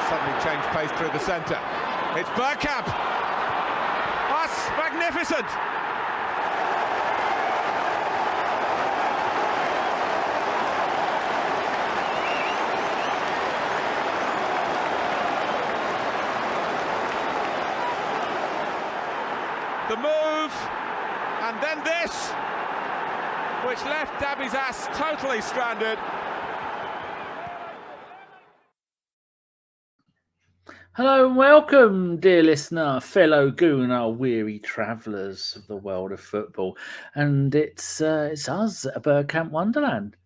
suddenly change pace through the centre. It's Bergkamp. That's magnificent. The move, and then this, which left Dabby's ass totally stranded. Hello and welcome, dear listener, fellow gooner, weary travellers of the world of football. And it's us at Bergkamp Wonderland.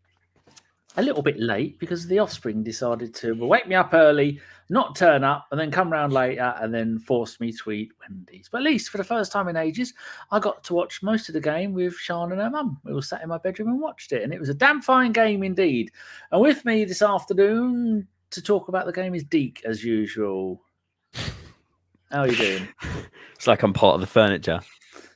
A little bit late because the offspring decided to wake me up early, not turn up, and then come round later and then force me to eat Wendy's. But at least for the first time in ages, I got to watch most of the game with Sian and her mum. We all sat in my bedroom and watched it, and it was a damn fine game indeed. And with me this afternoon to talk about the game is Deac, as usual. How are you doing? It's like I'm part of the furniture.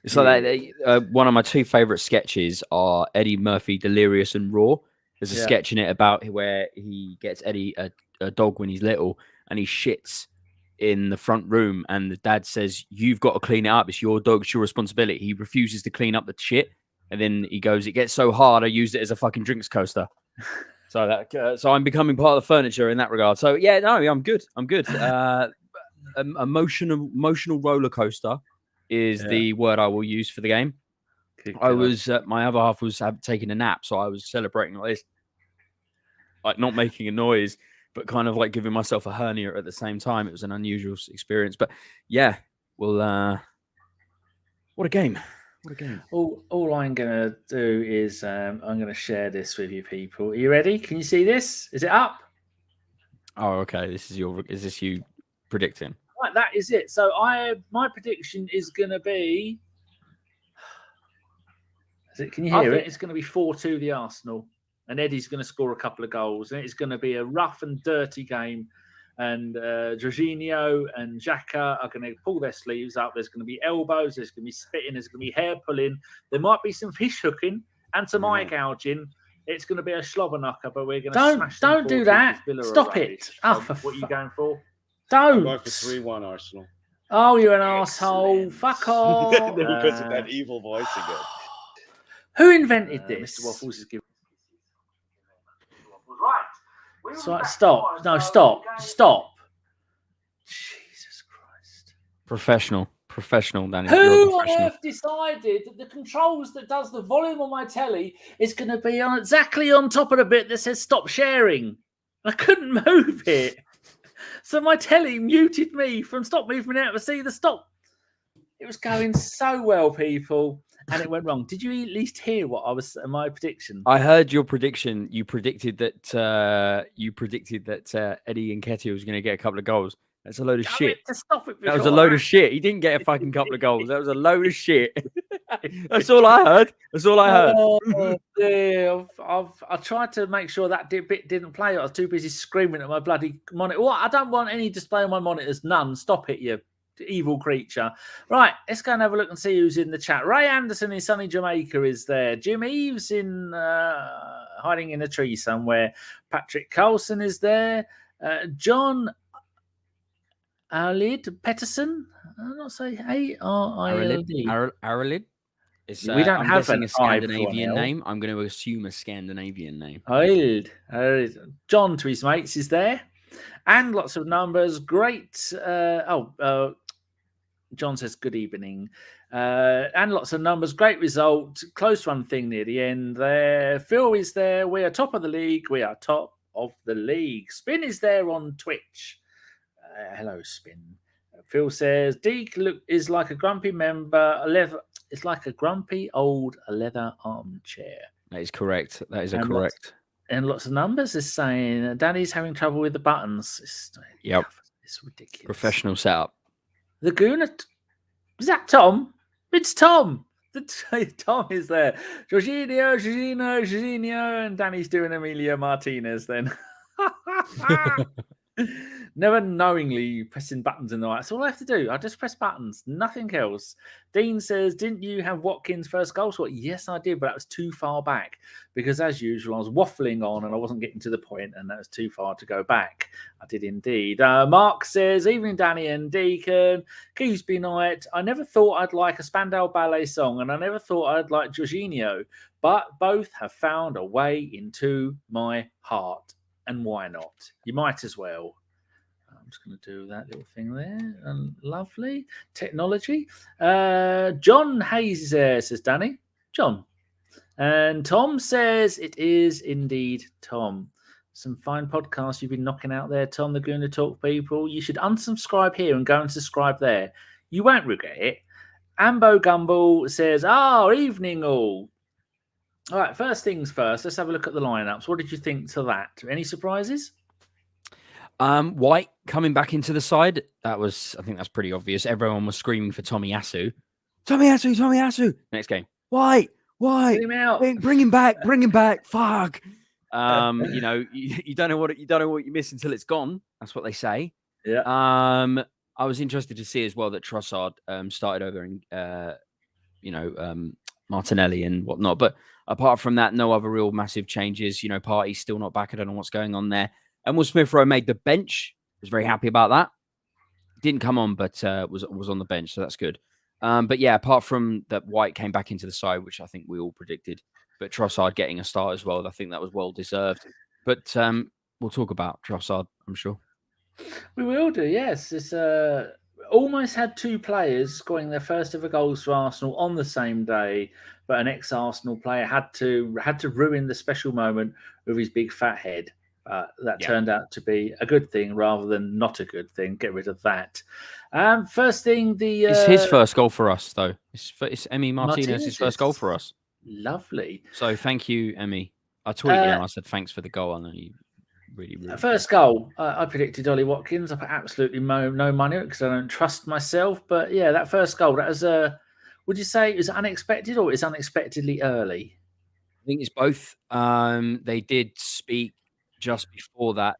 It's like one of my two favourite sketches are Eddie Murphy, Delirious and Raw. There's a sketch in it about where he gets Eddie a dog when he's little and he shits in the front room and the dad says, "You've got to clean it up. It's your dog. It's your responsibility." He refuses to clean up the shit. And then he goes, "It gets so hard, I used it as a fucking drinks coaster." So I'm becoming part of the furniture in that regard. So yeah, no, I'm good. I'm good. Emotional roller coaster is the word I will use for the game. I was my other half was taking a nap, so I was celebrating like this, like not making a noise, but kind of like giving myself a hernia at the same time. It was an unusual experience, but yeah, well, what a game! What a game! All I'm gonna do is I'm gonna share this with you people. Are you ready? Can you see this? Is it up? Oh, okay. Is this you predicting? Right, that is it. So my prediction is gonna be. Can you hear it? It's going to be 4-2 the Arsenal, and Eddie's going to score a couple of goals, and it's going to be a rough and dirty game. And Jorginho and Xhaka are going to pull their sleeves up. There's going to be elbows. There's going to be spitting. There's going to be hair pulling. There might be some fish hooking and some eye gouging. It's going to be a slobberknocker, but we're going to smash. Don't do that. Stop it. What are you going for? Don't. I'm going for 3-1 Arsenal. Oh, you're an arsehole. Fuck off. Because of that evil voice again. Who invented this? Mr. Waffles is giving. Right. So stop. No, stop. Jesus Christ. Professional, Danny. Who on earth decided that the controls that does the volume on my telly is going to be exactly on top of the bit that says stop sharing? I couldn't move it. So my telly muted me from stop moving out to see the stop. It was going so well, people. And it went wrong. Did you at least hear what my prediction? I heard your prediction. You predicted that Eddie Nketiah was going to get a couple of goals. That's a load of shit. That was a load of shit. He didn't get a fucking couple of goals. That was a load of shit. That's all I heard. Oh, dear. I tried to make sure that bit didn't play. I was too busy screaming at my bloody monitor. What? I don't want any display on my monitors. None. Stop it, you evil creature. Right, let's go and have a look and see who's in the chat. Ray Anderson in sunny Jamaica is there. Jim Eves in hiding in a tree somewhere. Patrick Carlson is there. John Arlid Petterson. I'm not saying A-R-I-L-D. Arlid? We don't have a Scandinavian name. I'm going to assume a Scandinavian name. John to his mates is there. And lots of numbers. Great. John says, good evening. And lots of numbers. Great result. Close one thing near the end there. Phil is there. We are top of the league. Spin is there on Twitch. Hello, Spin. Phil says, Deac is like a grumpy member. It's like a grumpy old leather armchair. That is correct. That is correct. And lots of numbers is saying Danny's having trouble with the buttons. It's ridiculous. Professional setup. The Gooner. Is that Tom? It's Tom. Tom is there. Jorginho, and Danny's doing Emilio Martinez then. Never knowingly pressing buttons in the right. That's all I have to do. I just press buttons, nothing else. Dean says, didn't you have Watkins' first goal? So, yes, I did, but that was too far back because, as usual, I was waffling on and I wasn't getting to the point, and that was too far to go back. I did indeed. Mark says, evening, Danny and Deacon. Keysby night. I never thought I'd like a Spandau Ballet song, and I never thought I'd like Jorginho, but both have found a way into my heart. And why not? You might as well. I'm just going to do that little thing there. And lovely. Technology. John Hayes is there, says Danny. John. And Tom says it is indeed Tom. Some fine podcasts you've been knocking out there, Tom, the Gooner Talk people. You should unsubscribe here and go and subscribe there. You won't regret it. Ambo Gumble says, evening all. All right, first things first. Let's have a look at the lineups. What did you think to that? Any surprises? White coming back into the side. I think that's pretty obvious. Everyone was screaming for Tomiyasu. Tomiyasu. Next game. White. Get him out. Bring him back. Fuck. You don't know what you miss until it's gone. That's what they say. Yeah. I was interested to see as well that Trossard started over in Martinelli and whatnot. But apart from that, no other real massive changes. Partey's still not back. I don't know what's going on there. And Will Smith-Rowe made the bench. Was very happy about that. Didn't come on, but was on the bench, so that's good. But yeah, apart from that, White came back into the side, which I think we all predicted. But Trossard getting a start as well, I think that was well deserved. But we'll talk about Trossard, I'm sure. We will do, yes. It's almost had two players scoring their first ever goals for Arsenal on the same day, but an ex-Arsenal player had to ruin the special moment with his big fat head. That turned out to be a good thing rather than not a good thing. Get rid of that. First thing, it's his first goal for us, though. It's Emile Martinez's first goal for us. Lovely. So thank you, Emmy. I tweeted and I said thanks for the goal. I know you really. First goal, I predicted Ollie Watkins. I put absolutely no money because I don't trust myself. But yeah, that first goal, that was would you say it was unexpected or it's unexpectedly early? I think it's both. They did speak just before that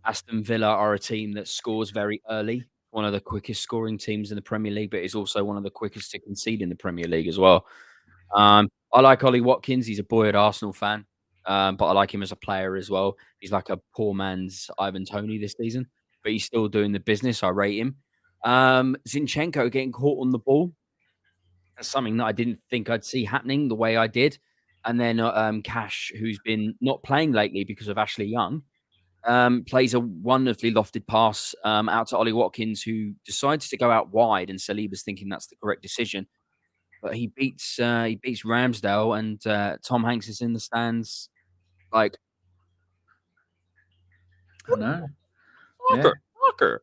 Aston Villa are a team that scores very early. One of the quickest scoring teams in the Premier League, but is also one of the quickest to concede in the Premier League as well. I like Ollie Watkins. He's a boy-hood Arsenal fan, but I like him as a player as well. He's like a poor man's Ivan Toney this season, but he's still doing the business. I rate him. Zinchenko getting caught on the ball. That's something that I didn't think I'd see happening the way I did. And then Cash, who's been not playing lately because of Ashley Young, plays a wonderfully lofted pass out to Ollie Watkins, who decides to go out wide, and Saliba's thinking that's the correct decision. But he beats Ramsdale, and Tom Hanks is in the stands like, I know. Fucker.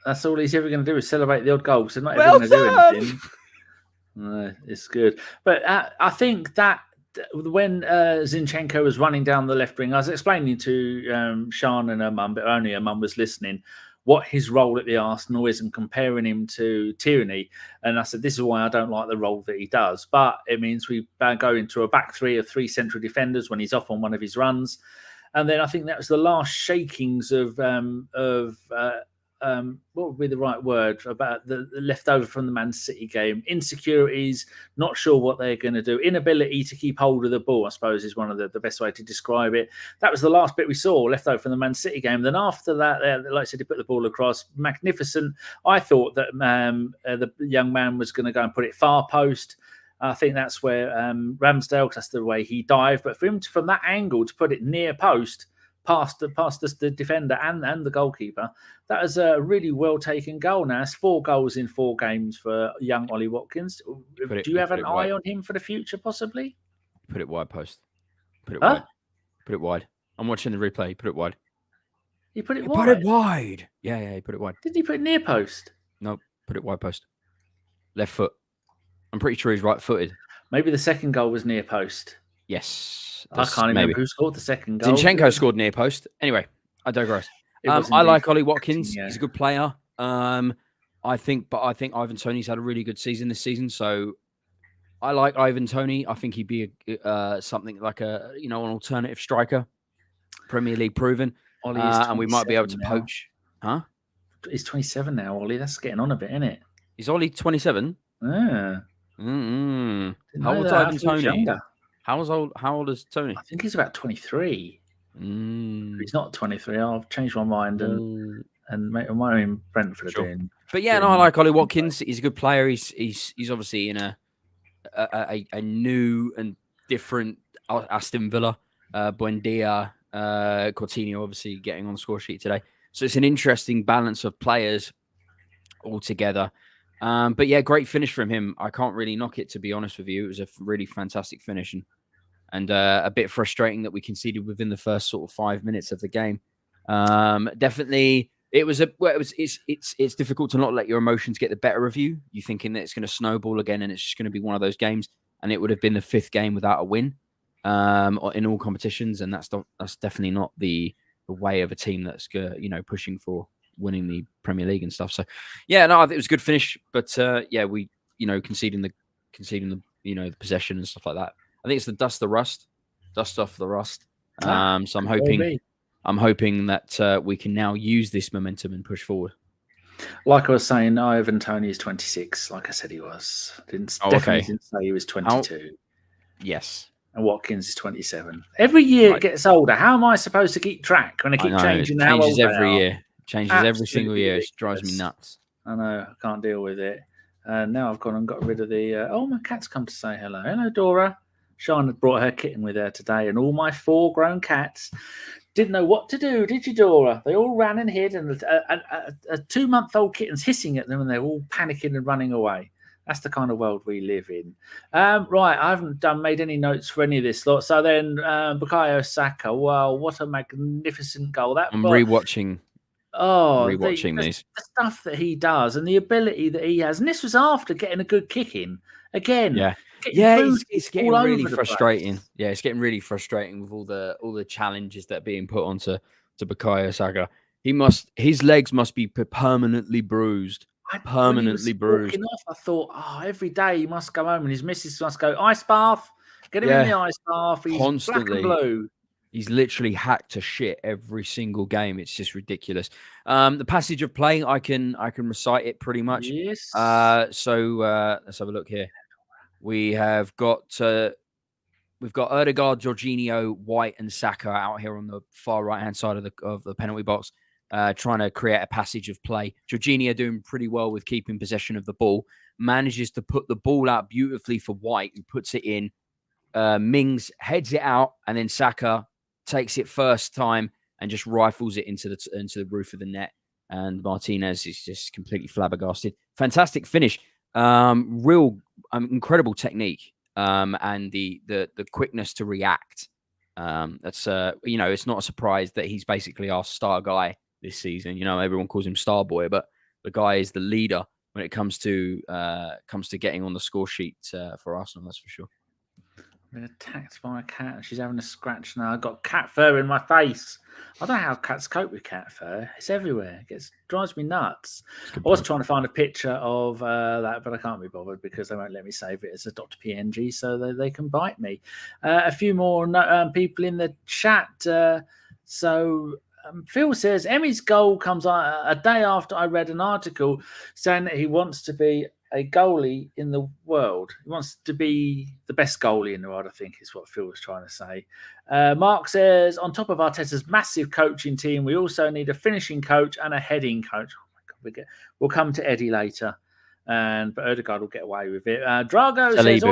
That's all he's ever going to do is celebrate the odd goal. So not ever going to do anything. No, it's good. But I think that when Zinchenko was running down the left wing, I was explaining to Sean and her mum, but only her mum was listening, what his role at the Arsenal is and comparing him to Tierney. And I said, this is why I don't like the role that he does. But it means we go into a back three of three central defenders when he's off on one of his runs. And then I think that was the last shakings of what would be the right word about the leftover from the Man City game? Insecurities, not sure what they're going to do. Inability to keep hold of the ball, I suppose, is one of the best way to describe it. That was the last bit we saw left over from the Man City game. Then after that, like I said, he put the ball across. Magnificent. I thought that the young man was going to go and put it far post. I think that's where Ramsdale, because that's the way he dived. But for him from that angle to put it near post, past the defender and the goalkeeper, that is a really well taken goal. Now it's 4 goals in 4 games for young Ollie Watkins. Do you have an eye on him for the future, possibly? Put it wide post. Put it wide. Put it wide. I'm watching the replay. Put it wide. He put it wide. Put it wide. Yeah, he put it wide. Didn't he put it near post? No, put it wide post. Left foot. I'm pretty sure he's right-footed. Maybe the second goal was near post. Yes. I can't remember who scored the second goal. Zinchenko scored near post. Anyway, I digress. I like Ollie Watkins. Yeah. He's a good player. I think Ivan Toney's had a really good season this season. So I like Ivan Toney. I think he'd be something like an alternative striker, Premier League proven. Ollie is and we might be able to 27 now. poach. Huh? He's 27 now, Ollie. That's getting on a bit, isn't it? Is Ollie 27? Yeah. Mm-hmm. Didn't How know old's that. I Ivan thought he was Tony? younger. How old is Tony? I think he's about 23. He's not 23. I've changed my mind and my own Brentford are doing. But yeah, no, I like Ollie Watkins. He's a good player. He's obviously in a new and different Aston Villa. Buendia, Coutinho obviously getting on the score sheet today. So it's an interesting balance of players altogether. But yeah, great finish from him. I can't really knock it, to be honest with you. It was a really fantastic finish and a bit frustrating that we conceded within the first sort of 5 minutes of the game. Definitely, it's difficult to not let your emotions get the better of you. You're thinking that it's going to snowball again and it's just going to be one of those games. And it would have been the 5th game without a win in all competitions. And that's definitely not the way of a team that's pushing for winning the Premier League and stuff. So yeah, no, I think it was a good finish, but yeah, we conceding the the possession and stuff like that. I think it's the dust off the rust. So I'm hoping that we can now use this momentum and push forward. Like I was saying, Ivan Tony is 26. Like I said, he was. Didn't say he was 22. Yes. And Watkins is 27. Every year it gets older. How am I supposed to keep track when I keep changing? It changes every year. Changes Absolutely every single year. ridiculous. It drives me nuts. I know. I can't deal with it. Now I've gone and got rid of the... my cat's come to say hello. Hello, Dora. Sean had brought her kitten with her today, and all my 4 grown cats didn't know what to do, did you, Dora? They all ran and hid, and a 2-month-old kitten's hissing at them, and they're all panicking and running away. That's the kind of world we live in. Right, I haven't made any notes for any of this lot. So then, Bukayo Saka. Wow, what a magnificent goal! I'm rewatching. The stuff that he does and the ability that he has, and this was after getting a good kick in again. It's getting really frustrating. Yeah, it's getting really frustrating with all the challenges that are being put onto Bukayo Saka. His legs must be permanently bruised. Permanently bruised. Off, I thought, every day he must go home and his missus must go ice bath. Get him in the ice bath. He's constantly black and blue. He's literally hacked to shit every single game. It's just ridiculous. The passage of play, I can recite it pretty much. Yes. So let's have a look here. We've got Odegaard, Jorginho, White, and Saka out here on the far right hand side of the penalty box, trying to create a passage of play. Jorginho doing pretty well with keeping possession of the ball, manages to put the ball out beautifully for White, who puts it in. Mings heads it out, and then Saka takes it first time and just rifles it into the roof of the net. And Martinez is just completely flabbergasted. Fantastic finish. Real incredible technique. And the quickness to react. That's it's not a surprise that he's basically our star guy this season. Everyone calls him Star Boy, but the guy is the leader when it comes to getting on the score sheet for Arsenal. That's for sure. I've been attacked by a cat and she's having a scratch now. I've got cat fur in my face. I don't know how cats cope with cat fur. It's everywhere. It drives me nuts. I was trying to find a picture of that, but I can't be bothered because they won't let me save it as a .png, so they can bite me. A few more people in the chat. Phil says, Emmy's goal comes a day after I read an article saying that he wants to be a goalie in the world. He wants to be the best goalie in the world, I think is what Phil was trying to say. Mark says, on top of Arteta's massive coaching team, we also need a finishing coach and a heading coach. Oh my God, we'll come to Eddie later. But Odegaard will get away with it. Drago says,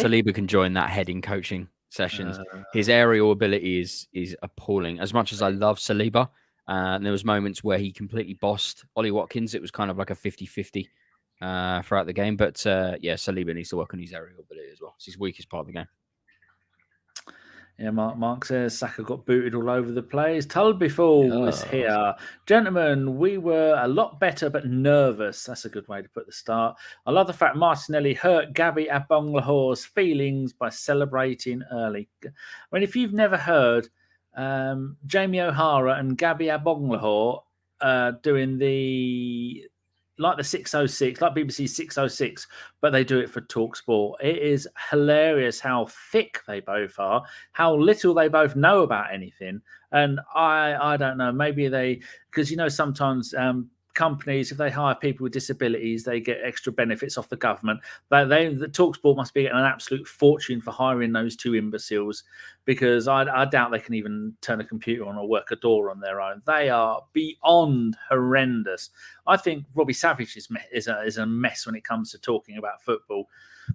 Saliba can join that heading coaching sessions. His aerial ability is appalling. As much as I love Saliba, and there was moments where he completely bossed Ollie Watkins. It was kind of like a 50-50 throughout the game. But Saliba needs to work on his aerial ability as well. It's his weakest part of the game. Yeah, Mark says Saka got booted all over the place. Tulbyful is here. Gentlemen, we were a lot better but nervous. That's a good way to put the start. I love the fact Martinelli hurt Gabby Agbonlahore's feelings by celebrating early. I mean, if you've never heard Jamie O'Hara and Gabby Agbonlahore doing the like the 606, like BBC 606, but they do it for TalkSport. It is hilarious how thick they both are, how little they both know about anything. And I don't know, maybe because sometimes companies, if they hire people with disabilities, they get extra benefits off the government. The TalkSport must be getting an absolute fortune for hiring those two imbeciles, because I doubt they can even turn a computer on or work a door on their own. They are beyond horrendous. I think Robbie Savage is a mess when it comes to talking about football,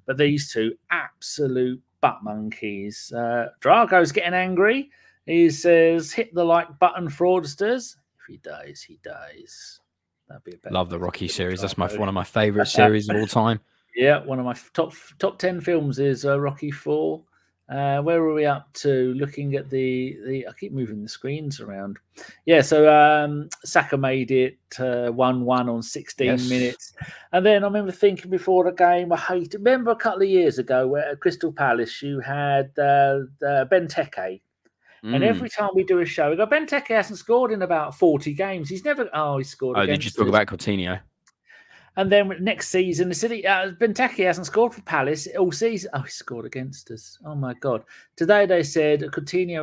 but these two absolute butt monkeys. Drago's getting angry. He says, "Hit the like button, fraudsters." If he dies, he dies. That'd be a better. Love the Rocky series. That's one of my favorite series of all time. Yeah, one of my top 10 films is Rocky 4. Where are we up to? Looking at the I keep moving the screens around. Yeah, so Saka made it 1-1 on 16 minutes. And then I remember thinking before the game, remember a couple of years ago where at Crystal Palace you had Benteke. And every time we do a show, we go, Benteke hasn't scored in about 40 games. He's scored against did you talk about Coutinho? And then next season, the City Benteke hasn't scored for Palace all season. Oh, he scored against us. Oh, my God. Today they said Coutinho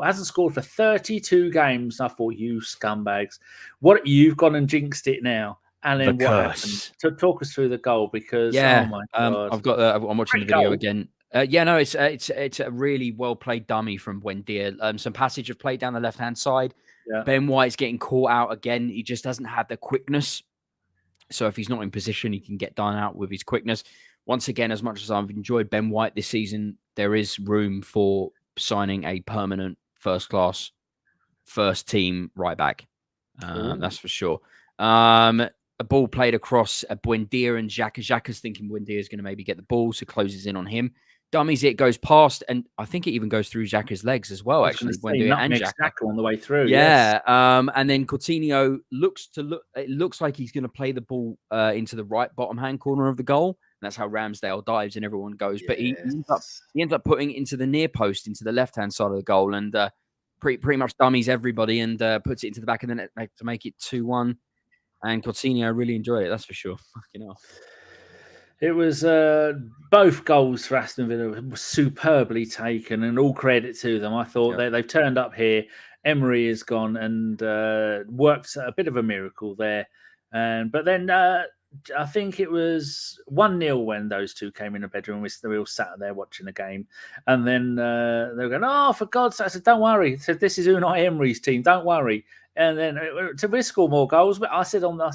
hasn't scored for 32 games. I thought, you scumbags. You've gone and jinxed it now. And then what happened? So talk us through the goal, because, oh, my God. I'm watching the video again. It's a really well played dummy from Buendia. Some passage of play down the left hand side. Yeah. Ben White's getting caught out again. He just doesn't have the quickness. So if he's not in position, he can get done out with his quickness. Once again, as much as I've enjoyed Ben White this season, there is room for signing a permanent first-class, first-team right-back. That's for sure. A ball played across Buendia and Xhaka. Xhaka's thinking Buendia is going to maybe get the ball, so closes in on him. Dummies it, goes past, and I think it even goes through Xhaka's legs as well, actually. Buendia and Xhaka on the way through. Yeah. Yes. And then Coutinho it looks like he's going to play the ball into the right bottom-hand corner of the goal. And that's how Ramsdale dives and everyone goes. Yes. But he ends up putting it into the near post, into the left-hand side of the goal, and pretty much dummies everybody and puts it into the back of the net to make it 2-1. And Coutinho really enjoyed it, that's for sure. Fucking hell. It was both goals for Aston Villa were superbly taken, and all credit to them. I thought they've turned up here. Emery has gone and worked a bit of a miracle there. But then I think it was 1-0 when those two came in the bedroom. We all sat there watching the game. And then they were going, "Oh, for God's sake." I said, "Don't worry." I said, "This is Unai Emery's team. Don't worry." And then to score more goals. But I said on the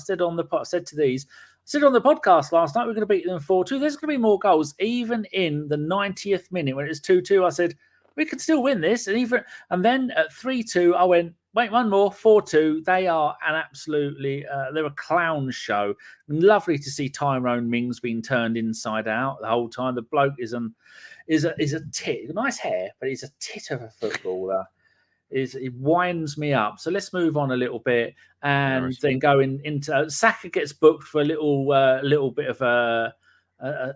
podcast last night, we're going to beat them 4-2. There's going to be more goals. Even in the 90th minute when it was 2-2, I said, we could still win this. And then at 3-2, I went, wait, one more, 4-2. They are an absolutely, they're a clown show. Lovely to see Tyrone Mings being turned inside out the whole time. The bloke is a tit, nice hair, but he's a tit of a footballer. It winds me up. So let's move on a little bit and then go into Saka gets booked for a little bit of a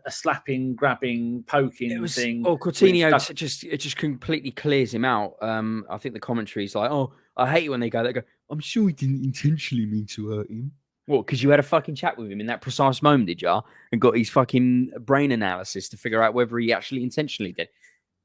slapping, grabbing, poking thing. Oh, Coutinho just completely clears him out. I think the commentary is like, "Oh, I hate it when they go, I'm sure he didn't intentionally mean to hurt him." What? Because you had a fucking chat with him in that precise moment, did you? And got his fucking brain analysis to figure out whether he actually intentionally did.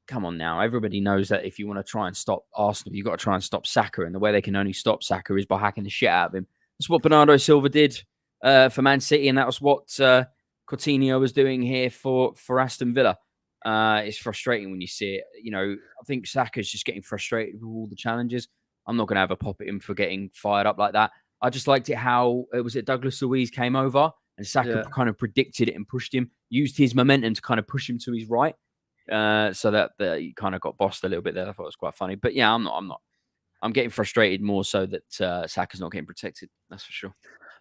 Come on now. Everybody knows that if you want to try and stop Arsenal, you've got to try and stop Saka. And the way they can only stop Saka is by hacking the shit out of him. That's what Bernardo Silva did for Man City. And that was what Coutinho was doing here for Aston Villa. It's frustrating when you see it. I think Saka's just getting frustrated with all the challenges. I'm not going to have a pop at him for getting fired up like that. I just liked it how, Douglas Luiz came over and Saka kind of predicted it and pushed him, used his momentum to kind of push him to his right. So that he kind of got bossed a little bit there. I thought it was quite funny. But yeah, I'm not. I'm getting frustrated more so that Saka's not getting protected. That's for sure.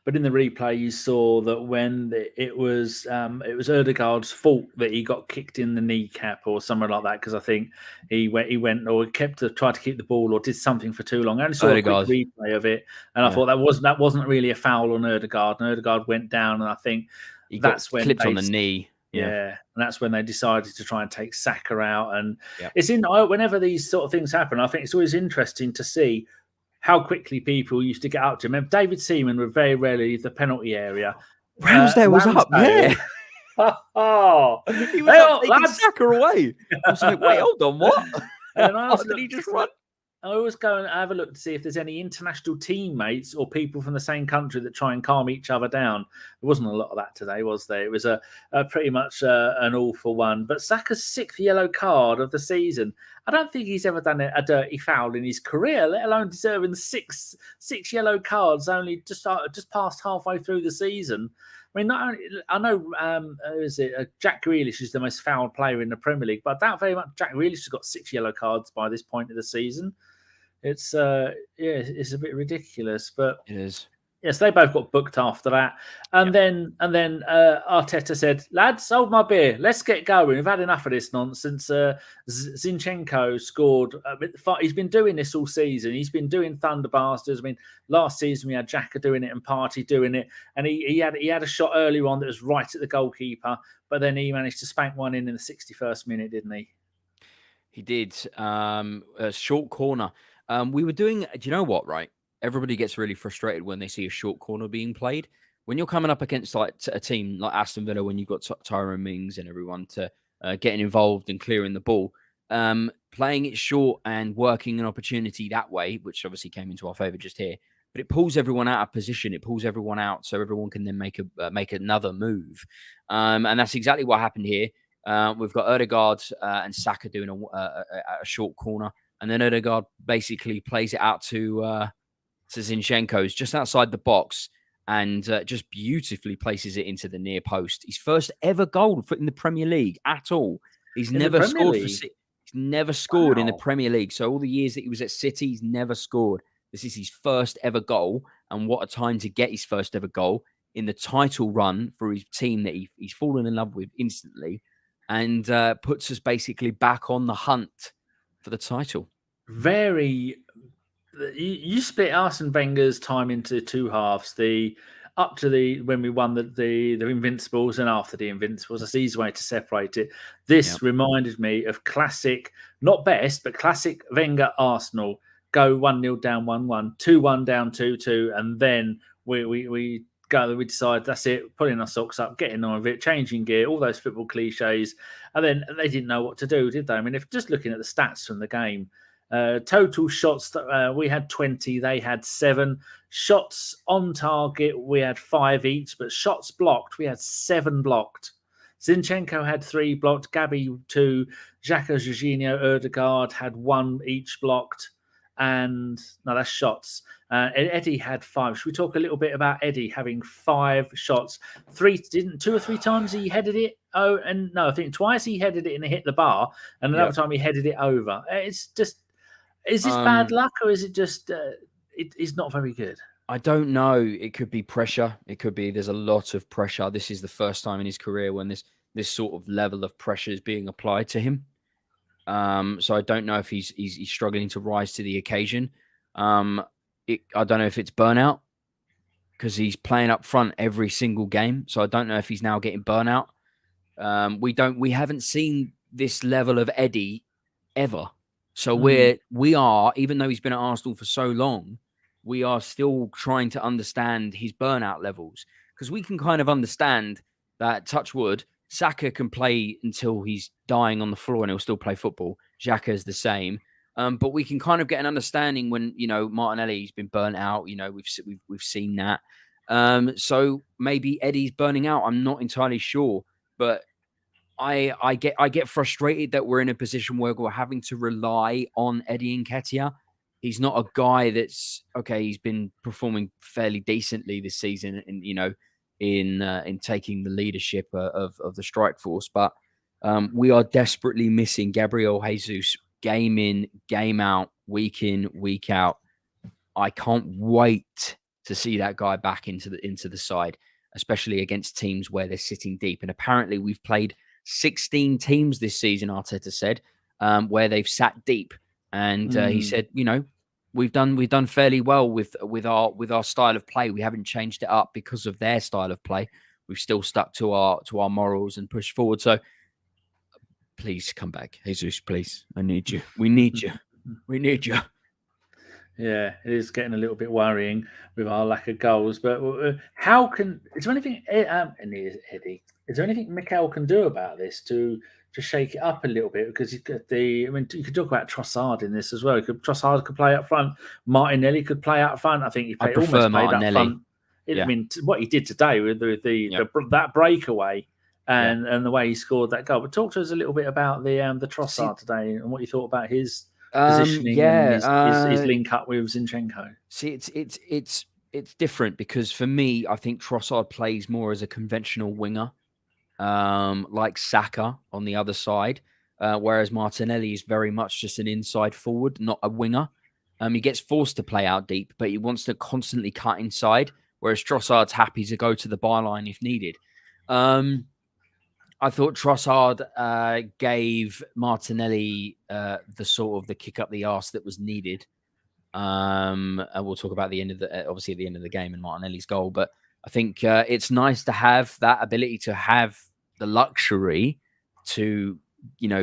But in the replay, you saw that when it was Odegaard's fault that he got kicked in the kneecap or something like that, because I think he went or tried to keep the ball or did something for too long. I only saw Odegaard. A quick replay of it, and I thought that wasn't really a foul on Odegaard. And Odegaard went down, and I think that's when clipped on the knee. Yeah, and that's when they decided to try and take Saka out. And it's whenever these sort of things happen, I think it's always interesting to see how quickly people used to get up to him. David Seaman would very rarely leave the penalty area. Ramsdale was up, yeah. He was like taking Saka away. I was like, wait, hold on, what? And I did he just run? I always go and have a look to see if there's any international teammates or people from the same country that try and calm each other down. There wasn't a lot of that today, was there? It was a pretty much an awful one. But Saka's 6th yellow card of the season. I don't think he's ever done a dirty foul in his career, let alone deserving six yellow cards only just past halfway through the season. I mean, not only, I know Jack Grealish is the most fouled player in the Premier League, but I doubt very much Jack Grealish has got 6 yellow cards by this point of the season. It's it's a bit ridiculous, but it is. Yes, they both got booked after that, and then Arteta said, "Lads, hold my beer. Let's get going. We've had enough of this nonsense." Zinchenko scored. He's been doing this all season. He's been doing Thunderbasters. I mean, last season we had Xhaka doing it and Partey doing it, and he had a shot earlier on that was right at the goalkeeper, but then he managed to spank one in the 61st minute, didn't he? He did. A short corner. We were doing. Do you know what? Right. Everybody gets really frustrated when they see a short corner being played. When you're coming up against like a team like Aston Villa, when you've got Tyrone Mings and everyone to getting involved and clearing the ball, playing it short and working an opportunity that way, which obviously came into our favour just here, but it pulls everyone out of position. It pulls everyone out so everyone can then make another move. And that's exactly what happened here. We've got Odegaard and Saka doing a short corner, and then Odegaard basically plays it out to Zinchenko's just outside the box and just beautifully places it into the near post. His first ever goal in the Premier League at all. He's never scored in the Premier League. So all the years that he was at City, he's never scored. This is his first ever goal, and what a time to get his first ever goal in the title run for his team that he's fallen in love with instantly, and puts us basically back on the hunt for the title. You split Arsene Wenger's time into two halves. When we won the Invincibles and after the Invincibles. That's the easy way to separate it. This reminded me of classic, not best, but classic Wenger Arsenal. Go 1-0 down 1-1, 2-1 down 2-2, and then we decide that's it, pulling our socks up, getting on with it, changing gear, all those football cliches. And then they didn't know what to do, did they? I mean, if just looking at the stats from the game, total shots, we had 20, they had 7. Shots on target, we had 5 each, but shots blocked, we had 7 blocked. Zinchenko had 3 blocked, Gabby 2, Xhaka, Jorginho, Odegaard had 1 each blocked. And no, that's shots. Eddie had 5. Should we talk a little bit about Eddie having 5 shots? 2 or 3 times he headed it. Oh, and no, I think twice he headed it and it hit the bar, and another time he headed it over. It's just, is this bad luck, or is it just it's not very good? I don't know. It could be pressure. It could be there's a lot of pressure. This is the first time in his career when this sort of level of pressure is being applied to him. So I don't know if he's struggling to rise to the occasion. I don't know if it's burnout because he's playing up front every single game. So I don't know if he's now getting burnout. We haven't seen this level of Eddie ever. So we are, even though he's been at Arsenal for so long, we are still trying to understand his burnout levels, because we can kind of understand that, touch wood, Saka can play until he's dying on the floor and he'll still play football. Xhaka is the same. But we can kind of get an understanding when, Martinelli's been burnt out. We've seen that. So maybe Eddie's burning out. I'm not entirely sure. But I get frustrated that we're in a position where we're having to rely on Eddie Nketiah. He's not a guy that's, he's been performing fairly decently this season and, in taking the leadership of the strike force. But we are desperately missing Gabriel Jesus game in, game out, week in, week out. I can't wait to see that guy back into the side, especially against teams where they're sitting deep. And apparently we've played 16 teams this season, Arteta said, where they've sat deep. And he said, we've done fairly well with our style of play. We haven't changed it up because of their style of play. We've still stuck to our morals and pushed forward. So please come back, Jesus. Please, I need you. We need you. We need you. Yeah, it is getting a little bit worrying with our lack of goals. But how is there anything? And Eddie, is there anything Mikel can do about this to shake it up a little bit? Because you could talk about Trossard in this as well. Trossard could play up front. Martinelli could play up front. I think he I prefer almost played up Martinelli. front. Yeah. I mean, what he did today with that breakaway and the way he scored that goal. But talk to us a little bit about the Trossard today and what you thought about his positioning and his link up with Zinchenko. See, it's different because for me, I think Trossard plays more as a conventional winger, like Saka on the other side, whereas Martinelli is very much just an inside forward, not a winger. He gets forced to play out deep, but he wants to constantly cut inside, whereas Trossard's happy to go to the byline if needed. I thought Trossard gave Martinelli the kick up the arse that was needed. And we'll talk about the end of the game and Martinelli's goal. But I think it's nice to have that ability to have the luxury to,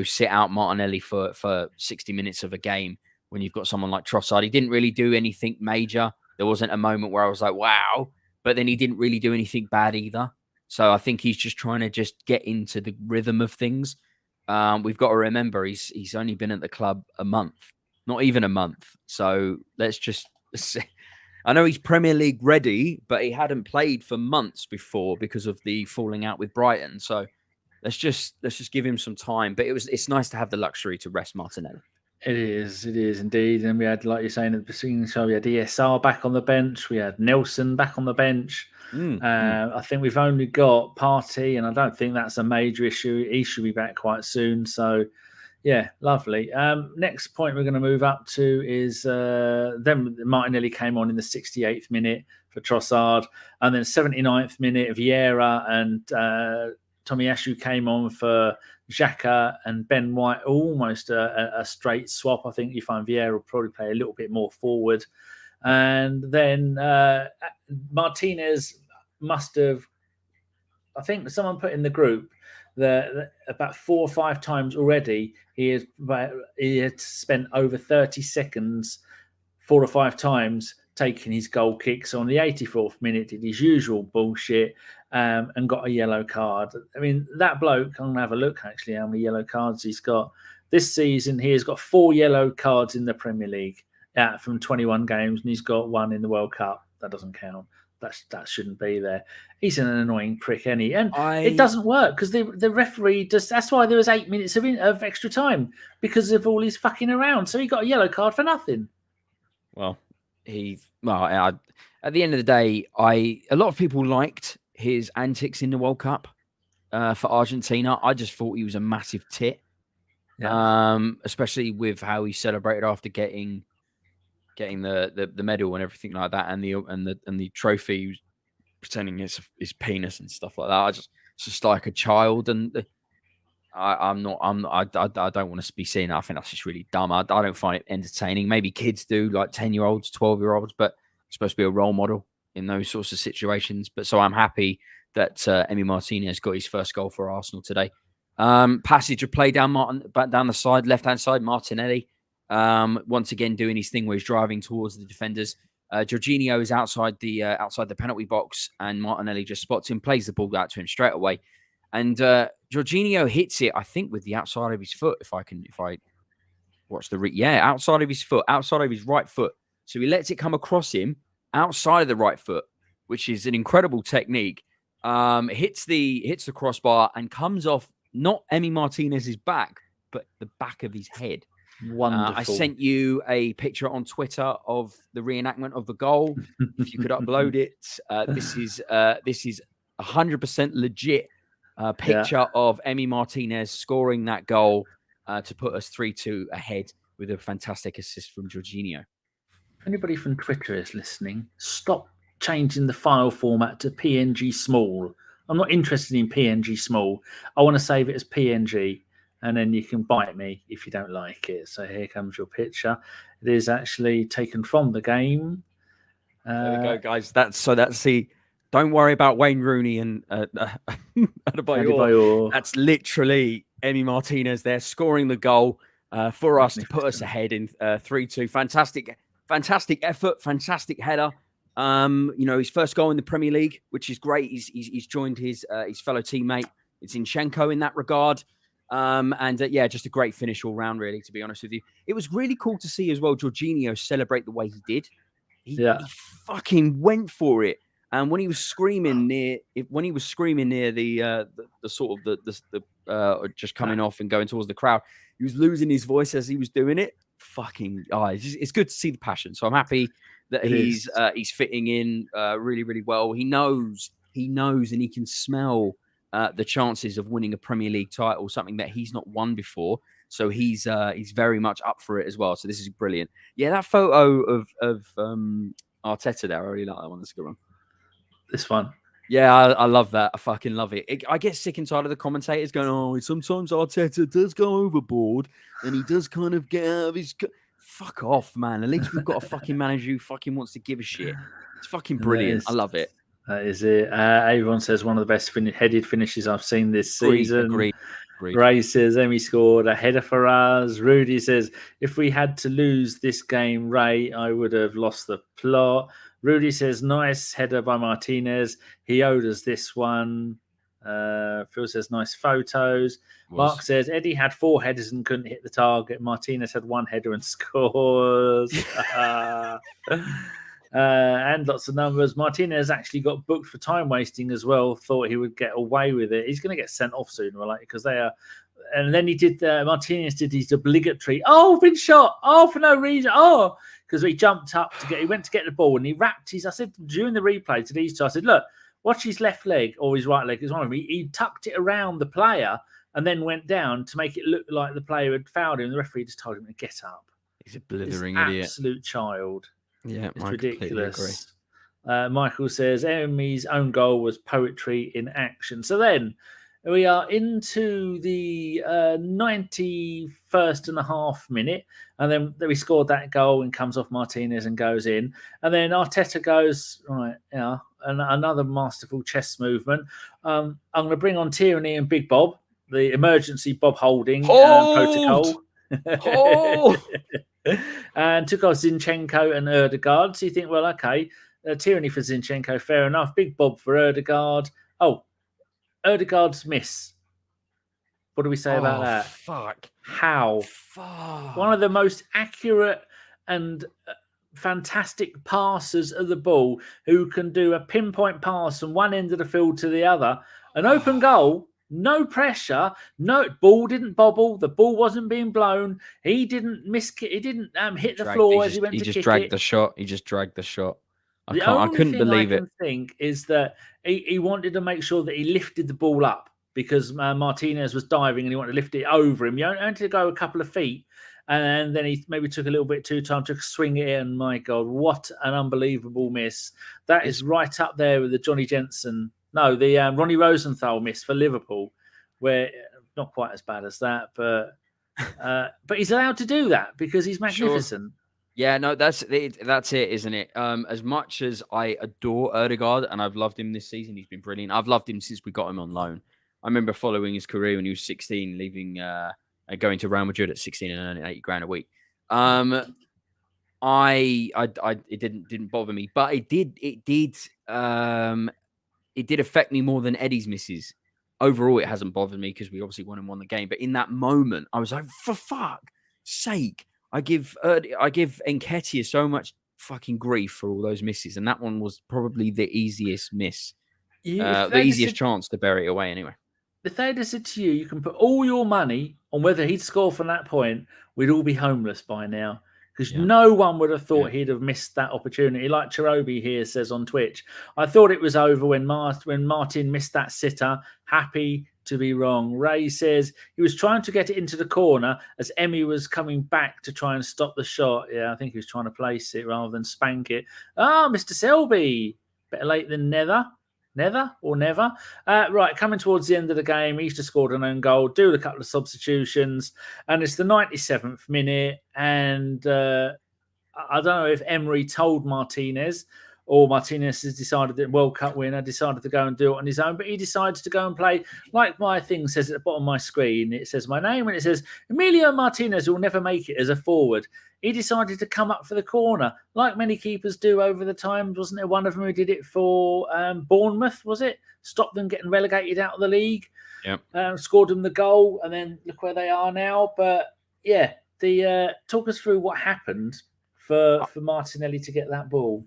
sit out Martinelli for 60 minutes of a game when you've got someone like Trossard. He didn't really do anything major. There wasn't a moment where I was like, wow. But then he didn't really do anything bad either. So I think he's just trying to just get into the rhythm of things. We've got to remember he's only been at the club a month, not even a month. So let's see. I know he's Premier League ready, but he hadn't played for months before because of the falling out with Brighton. So let's just give him some time. But it's nice to have the luxury to rest Martinelli. It is indeed. And we had, like you're saying at the beginning, so we had ESR back on the bench. We had Nelson back on the bench. I think we've only got Partey, and I don't think that's a major issue. He should be back quite soon. So, yeah, lovely. Next point we're going to move up to is then Martinelli came on in the 68th minute for Trossard, and then 79th minute Vieira and Tomiyasu came on for Xhaka and Ben White. Almost a straight swap. I think you find Vieira will probably play a little bit more forward. And then Martinez must have, I think someone put in the group that about 4 or 5 times already he had spent over 30 seconds 4 or 5 times taking his goal kicks. On the 84th minute did his usual bullshit and got a yellow card. I mean, that bloke, I'm going to have a look actually how many yellow cards he's got. This season he has got 4 yellow cards in the Premier League. From 21 games, and he's got 1 in the World Cup. That doesn't count. That shouldn't be there. He's an annoying prick, and it doesn't work because the referee just. That's why there was 8 minutes of extra time because of all his fucking around. So he got a yellow card for nothing. Well, at the end of the day, a lot of people liked his antics in the World Cup for Argentina. I just thought he was a massive tit, especially with how he celebrated after getting the medal and everything like that, and the trophy, pretending it's his penis and stuff like that. It's just like a child, and I don't want to be seeing that. I think that's just really dumb. I don't find it entertaining. Maybe kids do, like 10-year-olds, 12-year-olds, but it's supposed to be a role model in those sorts of situations. But so I'm happy that Emile Martinez got his first goal for Arsenal today. Passage of play down the side, left-hand side, Martinelli. Once again doing his thing where he's driving towards the defenders. Jorginho is outside the penalty box, and Martinelli just spots him, plays the ball out to him straight away, and Jorginho hits it, I think, with the outside of his foot. If I watch outside of his foot, outside of his right foot. So he lets it come across him outside of the right foot, which is an incredible technique. Hits the crossbar and comes off not Emile Martinez's back, but the back of his head. Wonderful. I sent you a picture on Twitter of the reenactment of the goal. If you could upload it, this is 100% legit picture of Emile Martinez scoring that goal to put us 3-2 ahead with a fantastic assist from Jorginho. If anybody from Twitter is listening, stop changing the file format to PNG small. I'm not interested in PNG small. I want to save it as PNG. And then you can bite me if you don't like it. So here comes your picture. It is actually taken from the game. There we go, guys. That's the. Don't worry about Wayne Rooney and Adebayor. That's literally Emile Martinez there scoring the goal for us to put us ahead in 3-2. fantastic effort, fantastic header. His first goal in the Premier League, which is great. He's joined his fellow teammate Zinchenko in that regard. Just a great finish all round, really, to be honest with you. It was really cool to see as well Jorginho celebrate the way he did. He fucking went for it. And when he was screaming near the sort of the just coming off and going towards the crowd, he was losing his voice as he was doing it. It's good to see the passion. So I'm happy that he's fitting in really, really well. He knows, and he can smell the chances of winning a Premier League title, something that he's not won before. So he's very much up for it as well. So this is brilliant. Yeah, that photo of Arteta there, I really like that one. That's a good one. This one. Yeah, I love that. I fucking love it. I get sick and tired of the commentators going, oh, sometimes Arteta does go overboard and he does kind of get out of his... Fuck off, man. At least we've got a fucking manager who fucking wants to give a shit. It's fucking brilliant. I love it. That is it. Everyone says one of the best headed finishes I've seen this season. Agreed. Ray says, Emmy scored a header for us. Rudy says, if we had to lose this game, Ray, I would have lost the plot. Rudy says, nice header by Martinez. He owed us this one. Phil says, nice photos. Mark says, Eddie had 4 headers and couldn't hit the target. Martinez had 1 header and scores. And lots of numbers. Martinez actually got booked for time wasting as well. Thought he would get away with it. He's going to get sent off sooner or later because they are. And then he did. Martinez did his obligatory. Oh, been shot. Oh, for no reason. Oh, because he jumped up to get. He went to get the ball and he wrapped his. I said during the replay to these two, I said, look, watch his left leg or his right leg. It's one of them. He tucked it around the player and then went down to make it look like the player had fouled him. The referee just told him to get up. He's a blithering idiot. Absolute child. Yeah, it's ridiculous. Michael says Emmy's own goal was poetry in action. So then we are into the 91st and a half minute, and then we scored that goal and comes off Martinez and goes in, and then Arteta goes right, and another masterful chess movement. I'm going to bring on Tierney and Big Bob, the emergency Bob holding protocol. And took off Zinchenko and Odegaard. So you think, well, okay, Tierney for Zinchenko, fair enough. Big Bob for Odegaard. Oh, Odegaard's miss. What do we say about that? Fuck. How? Fuck. One of the most accurate and fantastic passers of the ball who can do a pinpoint pass from one end of the field to the other. An open goal. No pressure. No ball didn't bobble. The ball wasn't being blown. He didn't miss. He didn't hit the floor as he went to kick it. He just dragged the shot. He just dragged the shot. I couldn't believe it. I think is that he wanted to make sure that he lifted the ball up because Martinez was diving and he wanted to lift it over him. You only had to go a couple of feet, and then he maybe took a little bit too time to swing it in. My God, what an unbelievable miss! That is right up there with the Johnny Jensen. No, the Ronnie Rosenthal miss for Liverpool, where not quite as bad as that, but he's allowed to do that because he's magnificent. Sure. Yeah, no, that's it, isn't it? As much as I adore Odegaard and I've loved him this season, he's been brilliant. I've loved him since we got him on loan. I remember following his career when he was 16, leaving, going to Real Madrid at 16 and earning $80,000 a week. It didn't bother me, but it did affect me more than Eddie's misses. Overall, it hasn't bothered me because we obviously won the game. But in that moment, I was like, for fuck's sake, I give Nketiah so much fucking grief for all those misses, and that one was probably the easiest miss, the easiest chance to bury it away. Anyway, if they'd have said to you, you can put all your money on whether he'd score from that point, we'd all be homeless by now. Because no one would have thought he'd have missed that opportunity. Like Cherobi here says on Twitch, I thought it was over when Martin missed that sitter. Happy to be wrong. Ray says he was trying to get it into the corner as Emmy was coming back to try and stop the shot. Yeah, I think he was trying to place it rather than spank it. Mr. Selby. Better late than never. Never. Right, coming towards the end of the game, Easter scored an own goal, do a couple of substitutions, and it's the 97th minute. And I don't know if Emery told Martinez or Martinez has decided that World Cup winner decided to go and do it on his own, but he decided to go and play, like my thing says at the bottom of my screen, it says my name and it says Emilio Martinez will never make it as a forward. He decided to come up for the corner, like many keepers do over the times. Wasn't there one of them who did it for Bournemouth, was it? Stopped them getting relegated out of the league. Yep. Scored them the goal, and then look where they are now. But yeah, talk us through what happened for Martinelli to get that ball.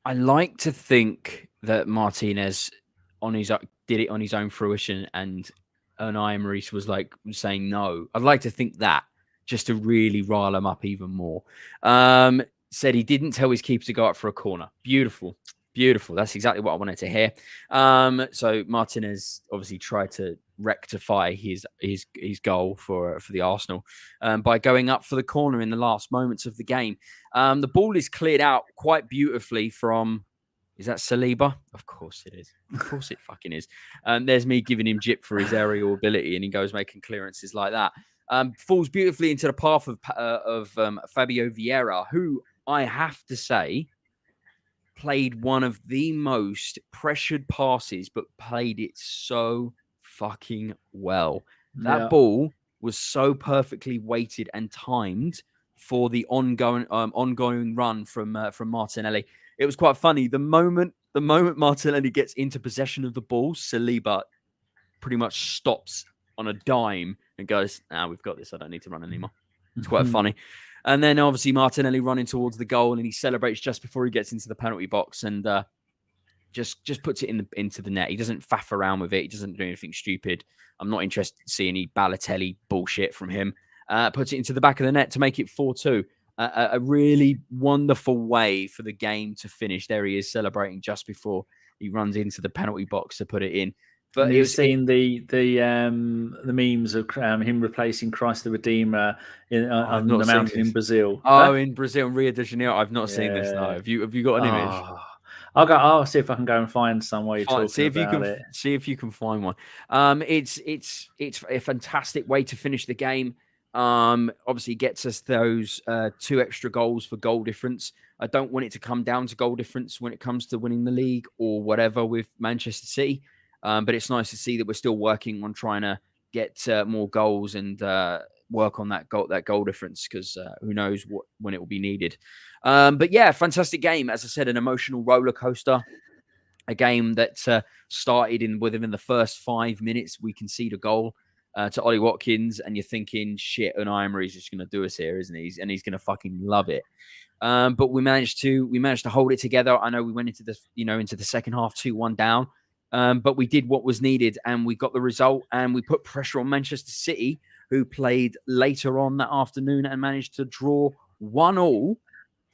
I like to think that Martinez did it on his own fruition, and Unai Emery was saying no. I'd like to think that, just to really rile him up even more. Said he didn't tell his keeper to go up for a corner. Beautiful. That's exactly what I wanted to hear. So Martinez obviously tried to rectify his goal for the Arsenal by going up for the corner in the last moments of the game. The ball is cleared out quite beautifully from... Is that Saliba? Of course it is. Of course it fucking is. There's me giving him jip for his aerial ability, and he goes making clearances like that. Falls beautifully into the path of Fabio Vieira, who I have to say played one of the most pressured passes, but played it so fucking well. That ball was so perfectly weighted and timed for the ongoing run from Martinelli. It was quite funny. The moment Martinelli gets into possession of the ball, Saliba pretty much stops on a dime and goes, we've got this. I don't need to run anymore. It's quite funny. And then obviously Martinelli running towards the goal, and he celebrates just before he gets into the penalty box and just puts it into the net. He doesn't faff around with it. He doesn't do anything stupid. I'm not interested to see any Balotelli bullshit from him. Puts it into the back of the net to make it 4-2. A really wonderful way for the game to finish. There he is celebrating just before he runs into the penalty box to put it in. But you've seen the memes of him replacing Christ the Redeemer on the mountain in Brazil. In Brazil, in Rio de Janeiro. I've not seen this. No, have you got an image? I'll see if I can go and find some way. See if you can find one. It's a fantastic way to finish the game. Obviously gets us those 2 extra goals for goal difference. I don't want it to come down to goal difference when it comes to winning the league or whatever with Manchester City. But it's nice to see that we're still working on trying to get more goals and work on that goal difference, because who knows when it will be needed. But yeah, fantastic game. As I said, an emotional roller coaster. A game that started within the first 5 minutes. We concede a goal to Ollie Watkins, and you're thinking, shit, Unai Emery's just going to do us here, isn't he? And he's going to fucking love it. But we managed to hold it together. I know we went into the second half 2-1 down. But we did what was needed, and we got the result, and we put pressure on Manchester City, who played later on that afternoon and managed to draw 1-1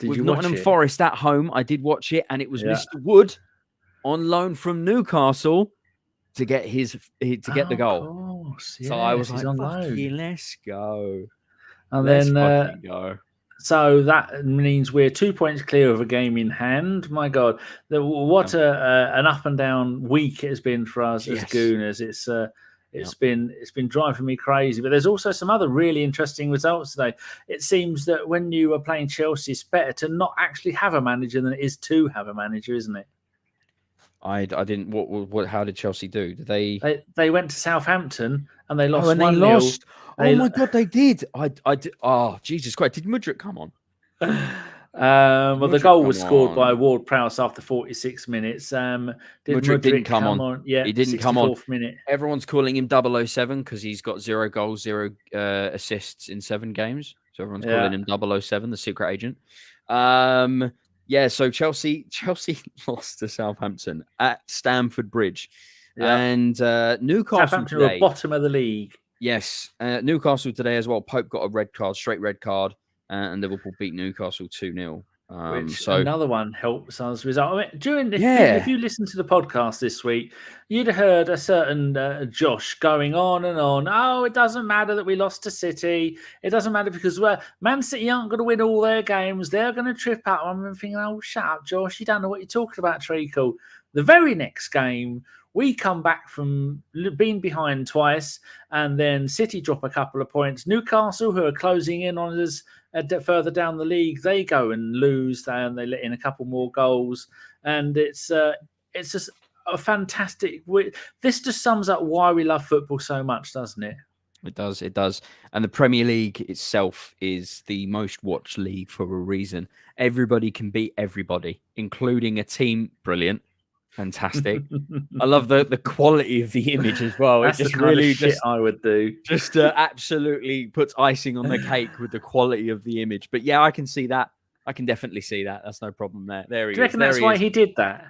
with Nottingham Forest at home. I did watch it, and it was Mr. Wood on loan from Newcastle to get the goal. Course. Yes, so I was like, fucking let's go. And let's then go. So that means we're 2 points clear of a game in hand. My God, what an up and down week it has been for us as Gooners. It's been driving me crazy. But there's also some other really interesting results today. It seems that when you are playing Chelsea, it's better to not actually have a manager than it is to have a manager, isn't it? I didn't. What? How did Chelsea do? Did they went to Southampton and they lost. And they lost. Oh my God, they did. I did. Oh, Jesus Christ! Did Mudryk come on? Well, the goal was scored by Ward-Prowse after 46 minutes. Mudryk didn't come on. Yeah, he didn't come on. Minute. Everyone's calling him 007 because he's got 0 goals, 0 assists in 7 games. So everyone's calling him 007, the secret agent. Yeah, so Chelsea lost to Southampton at Stamford Bridge. Yeah. And Newcastle Southampton today, were bottom of the league. Yes, Newcastle today as well. Pope got a straight red card, and Liverpool beat Newcastle 2-0. So another one helps us result. I mean, if you listen to the podcast this week, you'd heard a certain Josh going on and on. Oh, it doesn't matter that we lost to City. It doesn't matter because Man City aren't going to win all their games. They're going to trip up. I'm thinking, oh, shut up, Josh. You don't know what you're talking about, Treacle. The very next game, we come back from being behind twice, and then City drop a couple of points. Newcastle, who are closing in on us further down the league, they go and lose, and they let in a couple more goals, and it's just a fantastic. This just sums up why we love football so much, doesn't it? It does. And the Premier League itself is the most watched league for a reason. Everybody can beat everybody, including a team. Brilliant. Fantastic. I love the quality of the image as well. That's it just the kind really of shit I would do. Just absolutely puts icing on the cake with the quality of the image. But yeah, I can see that. I can definitely see that. That's no problem there. There he is. Do you reckon that's why he did that?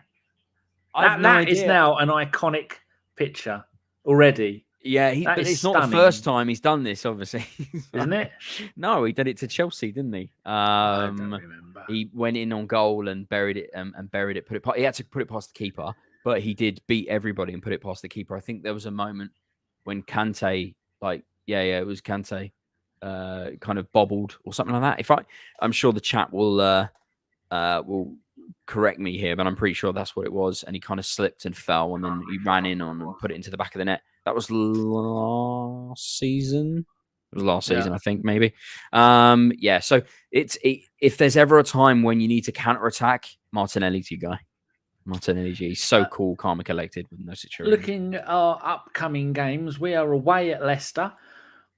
That is now an iconic picture already. Yeah, but it's not the first time he's done this, obviously. Isn't it? No, he did it to Chelsea, didn't he? I don't remember. He went in on goal and buried it. He had to put it past the keeper, but he did beat everybody and put it past the keeper. I think there was a moment when Kante, it was Kante, kind of bobbled or something like that. I'm sure the chat will correct me here, but I'm pretty sure that's what it was. And he kind of slipped and fell, and then he ran in on and put it into the back of the net. That was last season. It was last season, I think, maybe. So if there's ever a time when you need to counter-attack, Martinelli's your guy. Martinelli, he's so cool, calm and collected with no situation. Looking at our upcoming games, we are away at Leicester.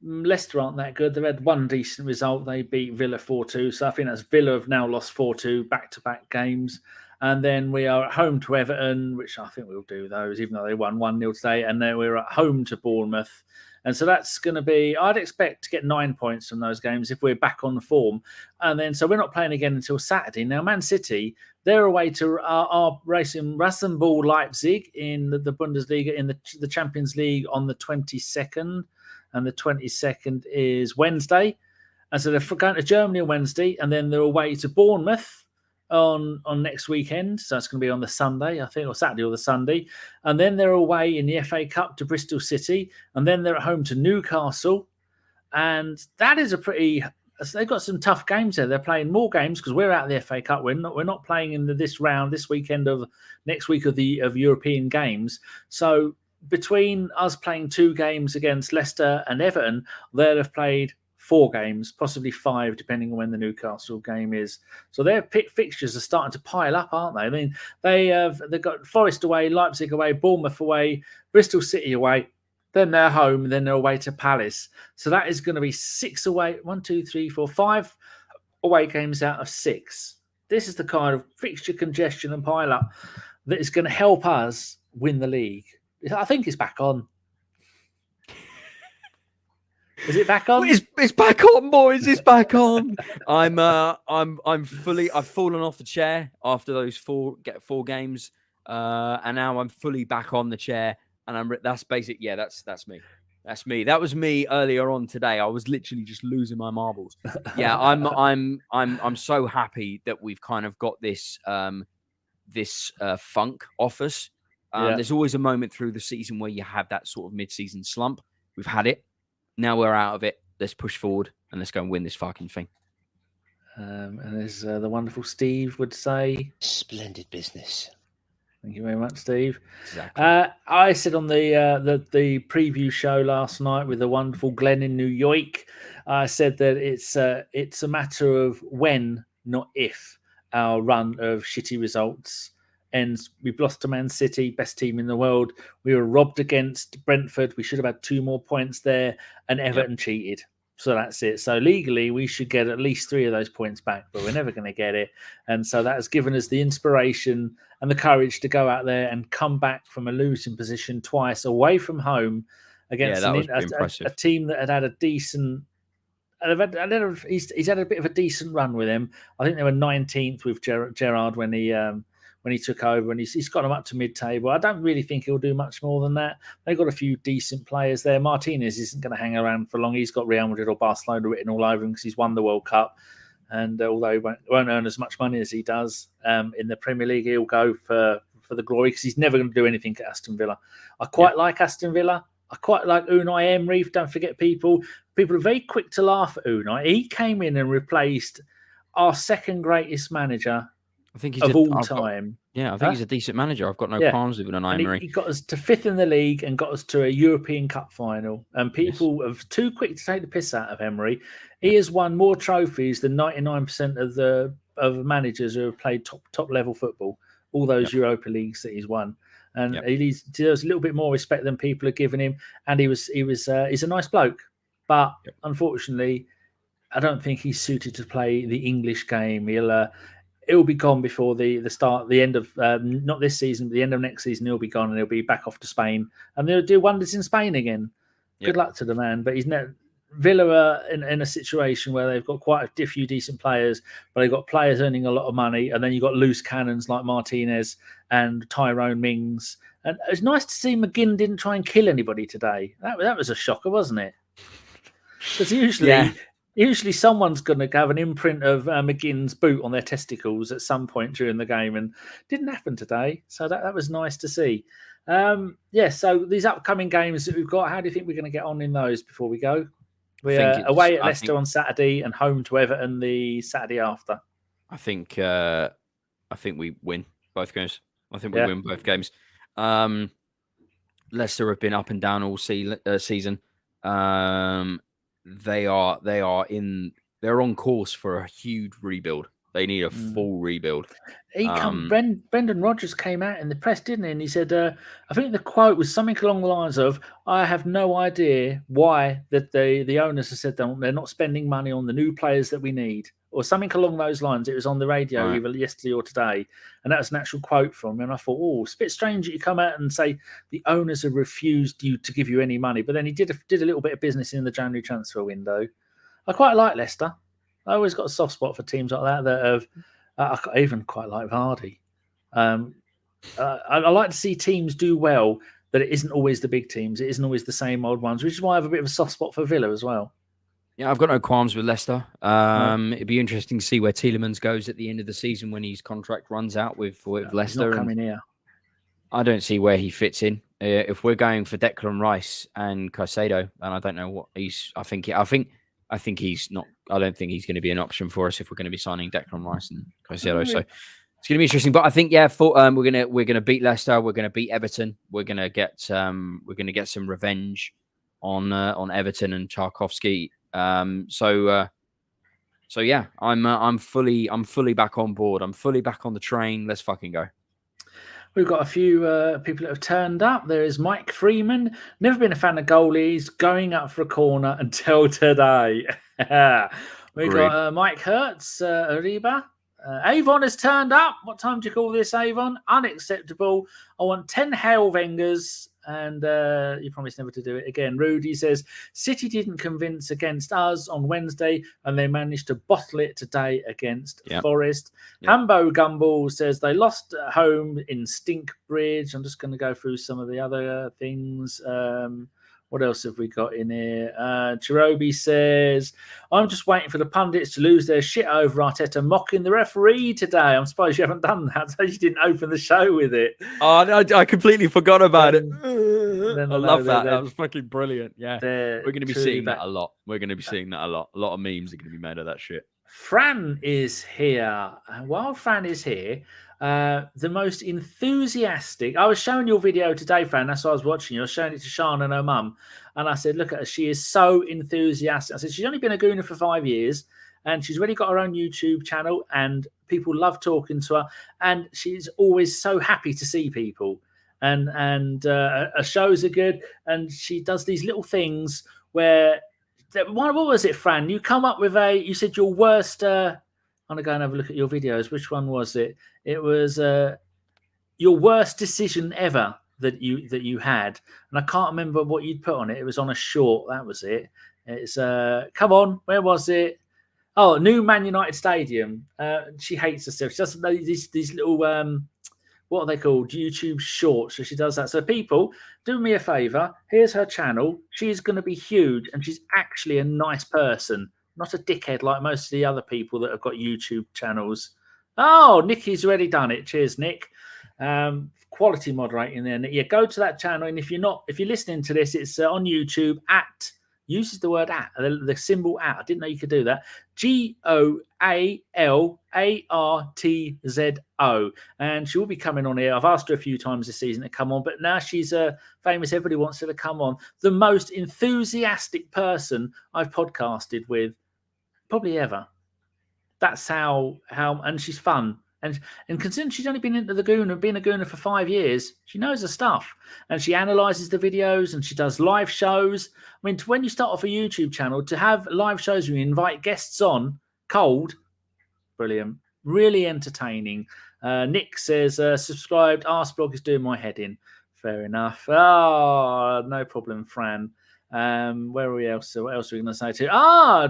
Leicester aren't that good. They've had one decent result. They beat Villa 4-2. So I think that's Villa have now lost 4-2 back-to-back games. And then we are at home to Everton, which I think we'll do those, even though they won 1-0 today. And then we're at home to Bournemouth. And so that's going to be, I'd expect to get 9 points from those games if we're back on the form. And then, so we're not playing again until Saturday. Now, Man City, they're away to our racing Rasenball Leipzig in the Bundesliga, in the Champions League on the 22nd. And the 22nd is Wednesday. And so they're going to Germany on Wednesday, and then they're away to Bournemouth on next weekend. So it's going to be on the Sunday, I think, or Saturday or the Sunday. And then they're away in the FA Cup to Bristol City. And then they're at home to Newcastle. And that is they've got some tough games there. They're playing more games because we're out of the FA Cup. We're not playing in this weekend of next week of European games. So between us playing 2 games against Leicester and Everton, they'll have played 4 games, possibly 5, depending on when the Newcastle game is. So their fixtures are starting to pile up, aren't they? I mean, they've got Forest away, Leipzig away, Bournemouth away, Bristol City away, then they're home, and then they're away to Palace. So that is going to be 6 away, 5 away games out of 6. This is the kind of fixture congestion and pile up that is going to help us win the league. I think it's back on. Is it back on? It's back on, boys. It's back on. I've fallen off the chair after those 4 games, and now I'm fully back on the chair. And that's basic. Yeah, that's me. That's me. That was me earlier on today. I was literally just losing my marbles. Yeah, I'm so happy that we've kind of got this funk off us. There's always a moment through the season where you have that sort of mid-season slump. We've had it. Now we're out of it. Let's push forward and let's go and win this fucking thing. And as the wonderful Steve would say, splendid business. Thank you very much, Steve. Exactly. I said on the preview show last night with the wonderful Glenn in New York, I said that it's a matter of when, not if, our run of shitty results ends. We've lost to Man City, best team in the world. We were robbed against Brentford. We should have had 2 more points there, and Everton cheated. So that's it. So legally, we should get at least 3 of those points back, but we're never going to get it. And so that has given us the inspiration and the courage to go out there and come back from a losing position twice away from home against a team that had a decent. He's had a bit of a decent run with them. I think they were 19th with Gerrard when he took over, and he's got them up to mid-table. I don't really think he'll do much more than that. They've got a few decent players there. Martinez isn't going to hang around for long. He's got Real Madrid or Barcelona written all over him because he's won the World Cup. And although he won't earn as much money as he does in the Premier League, he'll go for the glory because he's never going to do anything at Aston Villa. I quite like Aston Villa. I quite like Unai Emery. Don't forget, people are very quick to laugh at Unai. He came in and replaced our second greatest manager think he's of all time. I think he's a decent manager. I've got no qualms with an He got us to 5th in the league and got us to a European Cup final. And people are too quick to take the piss out of Emery. He has won more trophies than 99% of managers who have played top level football. All those Europa Leagues that he's won, and he deserves a little bit more respect than people are giving him. And he's a nice bloke, but unfortunately, I don't think he's suited to play the English game. He'll be gone before the end of not this season, but the end of next season. He'll be gone, and he'll be back off to Spain, and they'll do wonders in Spain again. Good luck to the man, but he's not. Villa are in a situation where they've got quite a few decent players, but they've got players earning a lot of money, and then you've got loose cannons like Martinez and Tyrone Mings. And it's nice to see McGinn didn't try and kill anybody today. That was a shocker, wasn't it? Because usually someone's going to have an imprint of McGinn's boot on their testicles at some point during the game, and didn't happen today. So that was nice to see. So these upcoming games that we've got, how do you think we're going to get on in those before we go? We're away at Leicester on Saturday and home to Everton the Saturday after. I think we win both games. I think we win both games. Leicester have been up and down all season. They're on course for a huge rebuild. They need a full rebuild. Brendan Rodgers came out in the press, didn't he? And he said, I think the quote was something along the lines of, I have no idea why that the owners have said they're not spending money on the new players that we need, or something along those lines. It was on the radio either yesterday or today. And that was an actual quote from him. And I thought, it's a bit strange that you come out and say the owners have refused you to give you any money. But then he did a little bit of business in the January transfer window. I quite like Leicester. I always got a soft spot for teams like that have. I even quite like Vardy. I like to see teams do well, that it isn't always the big teams. It isn't always the same old ones, which is why I have a bit of a soft spot for Villa as well. Yeah, I've got no qualms with Leicester. It'd be interesting to see where Tielemans goes at the end of the season when his contract runs out with Leicester. He's not coming here. I don't see where he fits in. If we're going for Declan Rice and Caicedo, and I don't know what he's. I think he's not. I don't think he's going to be an option for us if we're going to be signing Declan Rice and Caicedo. So it's going to be interesting. But I think we're gonna beat Leicester. We're going to beat Everton. We're going to get some revenge on Everton and Tarkowski. So yeah, I'm fully back on board. I'm fully back on the train. Let's fucking go. We've got a few people that have turned up. There is Mike Freeman. Never been a fan of goalies. Going up for a corner until today. We've got Mike Hertz, Ariba. Avon has turned up. What time do you call this, Avon? Unacceptable. I want 10 Hale Wengers. And you promised never to do it again. Rudy says, City didn't convince against us on Wednesday, and they managed to bottle it today against Forest. Hambo Gumball says they lost at home in Stinkbridge. I'm just going to go through some of the other things. What else have we got in here? Cherobi says, I'm just waiting for the pundits to lose their shit over Arteta mocking the referee today. I'm surprised you haven't done that. So you didn't open the show with it. Oh, no, I completely forgot about it. I love that. That was fucking brilliant. Yeah. We're going to be seeing that a lot. We're going to be seeing that a lot. A lot of memes are going to be made of that shit. Fran is here. While Fran is here, the most enthusiastic. I was showing your video today, Fran. That's why I was watching you. I was showing it to Sean and her mum. And I said, look at her. She is so enthusiastic. I said, she's only been a Gooner for 5 years. And she's already got her own YouTube channel. And people love talking to her. And she's always so happy to see people. And her shows are good. And she does these little things where... What was it, Fran? You come up with you said your worst... I'm going to go and have a look at your videos. Which one was it? It was your worst decision ever that you had. And I can't remember what you'd put on it. It was on a short. That was it. It's, come on, where was it? Oh, new Man United Stadium. She hates herself. She doesn't know these little... what are they called? YouTube shorts. So she does that. So people, do me a favor. Here's her channel. She's going to be huge. And she's actually a nice person. Not a dickhead like most of the other people that have got YouTube channels. Oh, Nicky's already done it. Cheers, Nick. Quality moderating there. Yeah, go to that channel. And if you're listening to this, it's on YouTube at uses the word at, the symbol at. I didn't know you could do that. GOALARTZO. And she will be coming on here. I've asked her a few times this season to come on, but now she's famous. Everybody wants her to come on. The most enthusiastic person I've podcasted with probably ever. That's how, and she's fun. And considering she's only been into the Gooner, been a Gooner for 5 years, she knows her stuff. And she analyses the videos and she does live shows. I mean, when you start off a YouTube channel, to have live shows where you invite guests on cold, brilliant, really entertaining. Nick says, subscribed, Arseblog is doing my head in. Fair enough. Oh, no problem, Fran. Where are we else? What else are we going to say to you?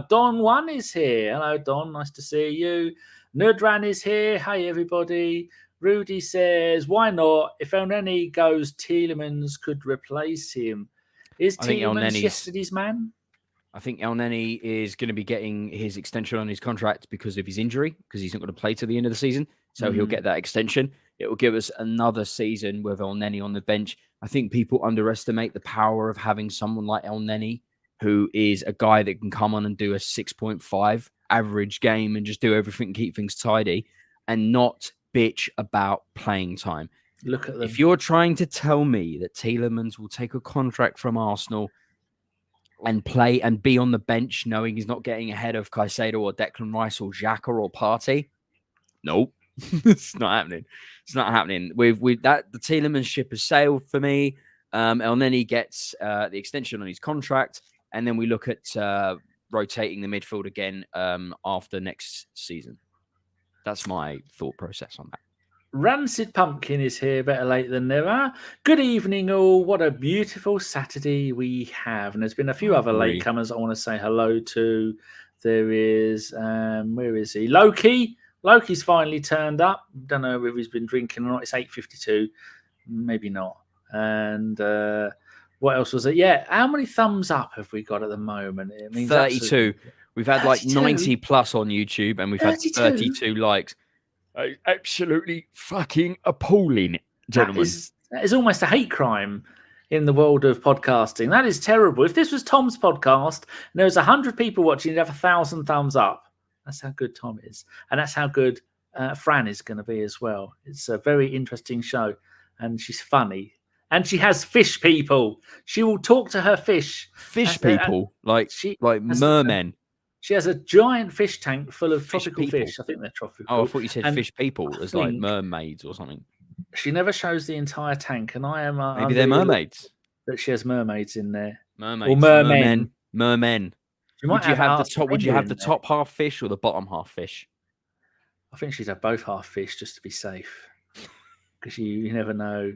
Don 1 is here. Hello, Don. Nice to see you. Nudran is here. Hey, everybody. Rudy says, why not? If Elneny goes, Tielemans could replace him. Is Tielemans yesterday's man? I think Elneny is going to be getting his extension on his contract because of his injury, because he's not going to play to the end of the season. So he'll get that extension. It will give us another season with Elneny on the bench. I think people underestimate the power of having someone like Elneny, who is a guy that can come on and do a 6.5 average game and just do everything and keep things tidy and not bitch about playing time. Look at them. If you're trying to tell me that Tielemans will take a contract from Arsenal and play and be on the bench knowing he's not getting ahead of Caicedo or Declan Rice or Xhaka or Partey, nope. It's not happening. It's not happening. With that, the Tielemans ship has sailed for me. Elneny gets the extension on his contract, and then we look at rotating the midfield again after next season. That's my thought process on that. Rancid Pumpkin is here, better late than never. Good evening, all. What a beautiful Saturday we have. And there's been a few other latecomers I want to say hello to. There is, where is he? Loki. Loki's finally turned up. Don't know if he's been drinking or not. It's 8:52. Maybe not. And what else was it? Yeah, how many thumbs up have we got at the moment? It means 32. We've had 32? Like 90 plus on YouTube, and we've 32? had 32 likes. Absolutely fucking appalling, gentlemen. That is almost a hate crime in the world of podcasting. That is terrible. If this was Tom's podcast and there was 100 people watching, you'd have 1,000 thumbs up. That's how good Tom is. And that's how good Fran is going to be as well. It's a very interesting show. And she's funny. And she has fish people. She will talk to her fish. Fish people? Like mermen? She has a giant fish tank full of tropical fish. I think they're tropical. Oh, I thought you said fish people as like mermaids or something. She never shows the entire tank. And I am... Maybe they're mermaids. That she has mermaids in there. Mermaids. Or mermen. Mermen. Would you have the top half fish or the bottom half fish? I think she'd have both half fish just to be safe, because you never know.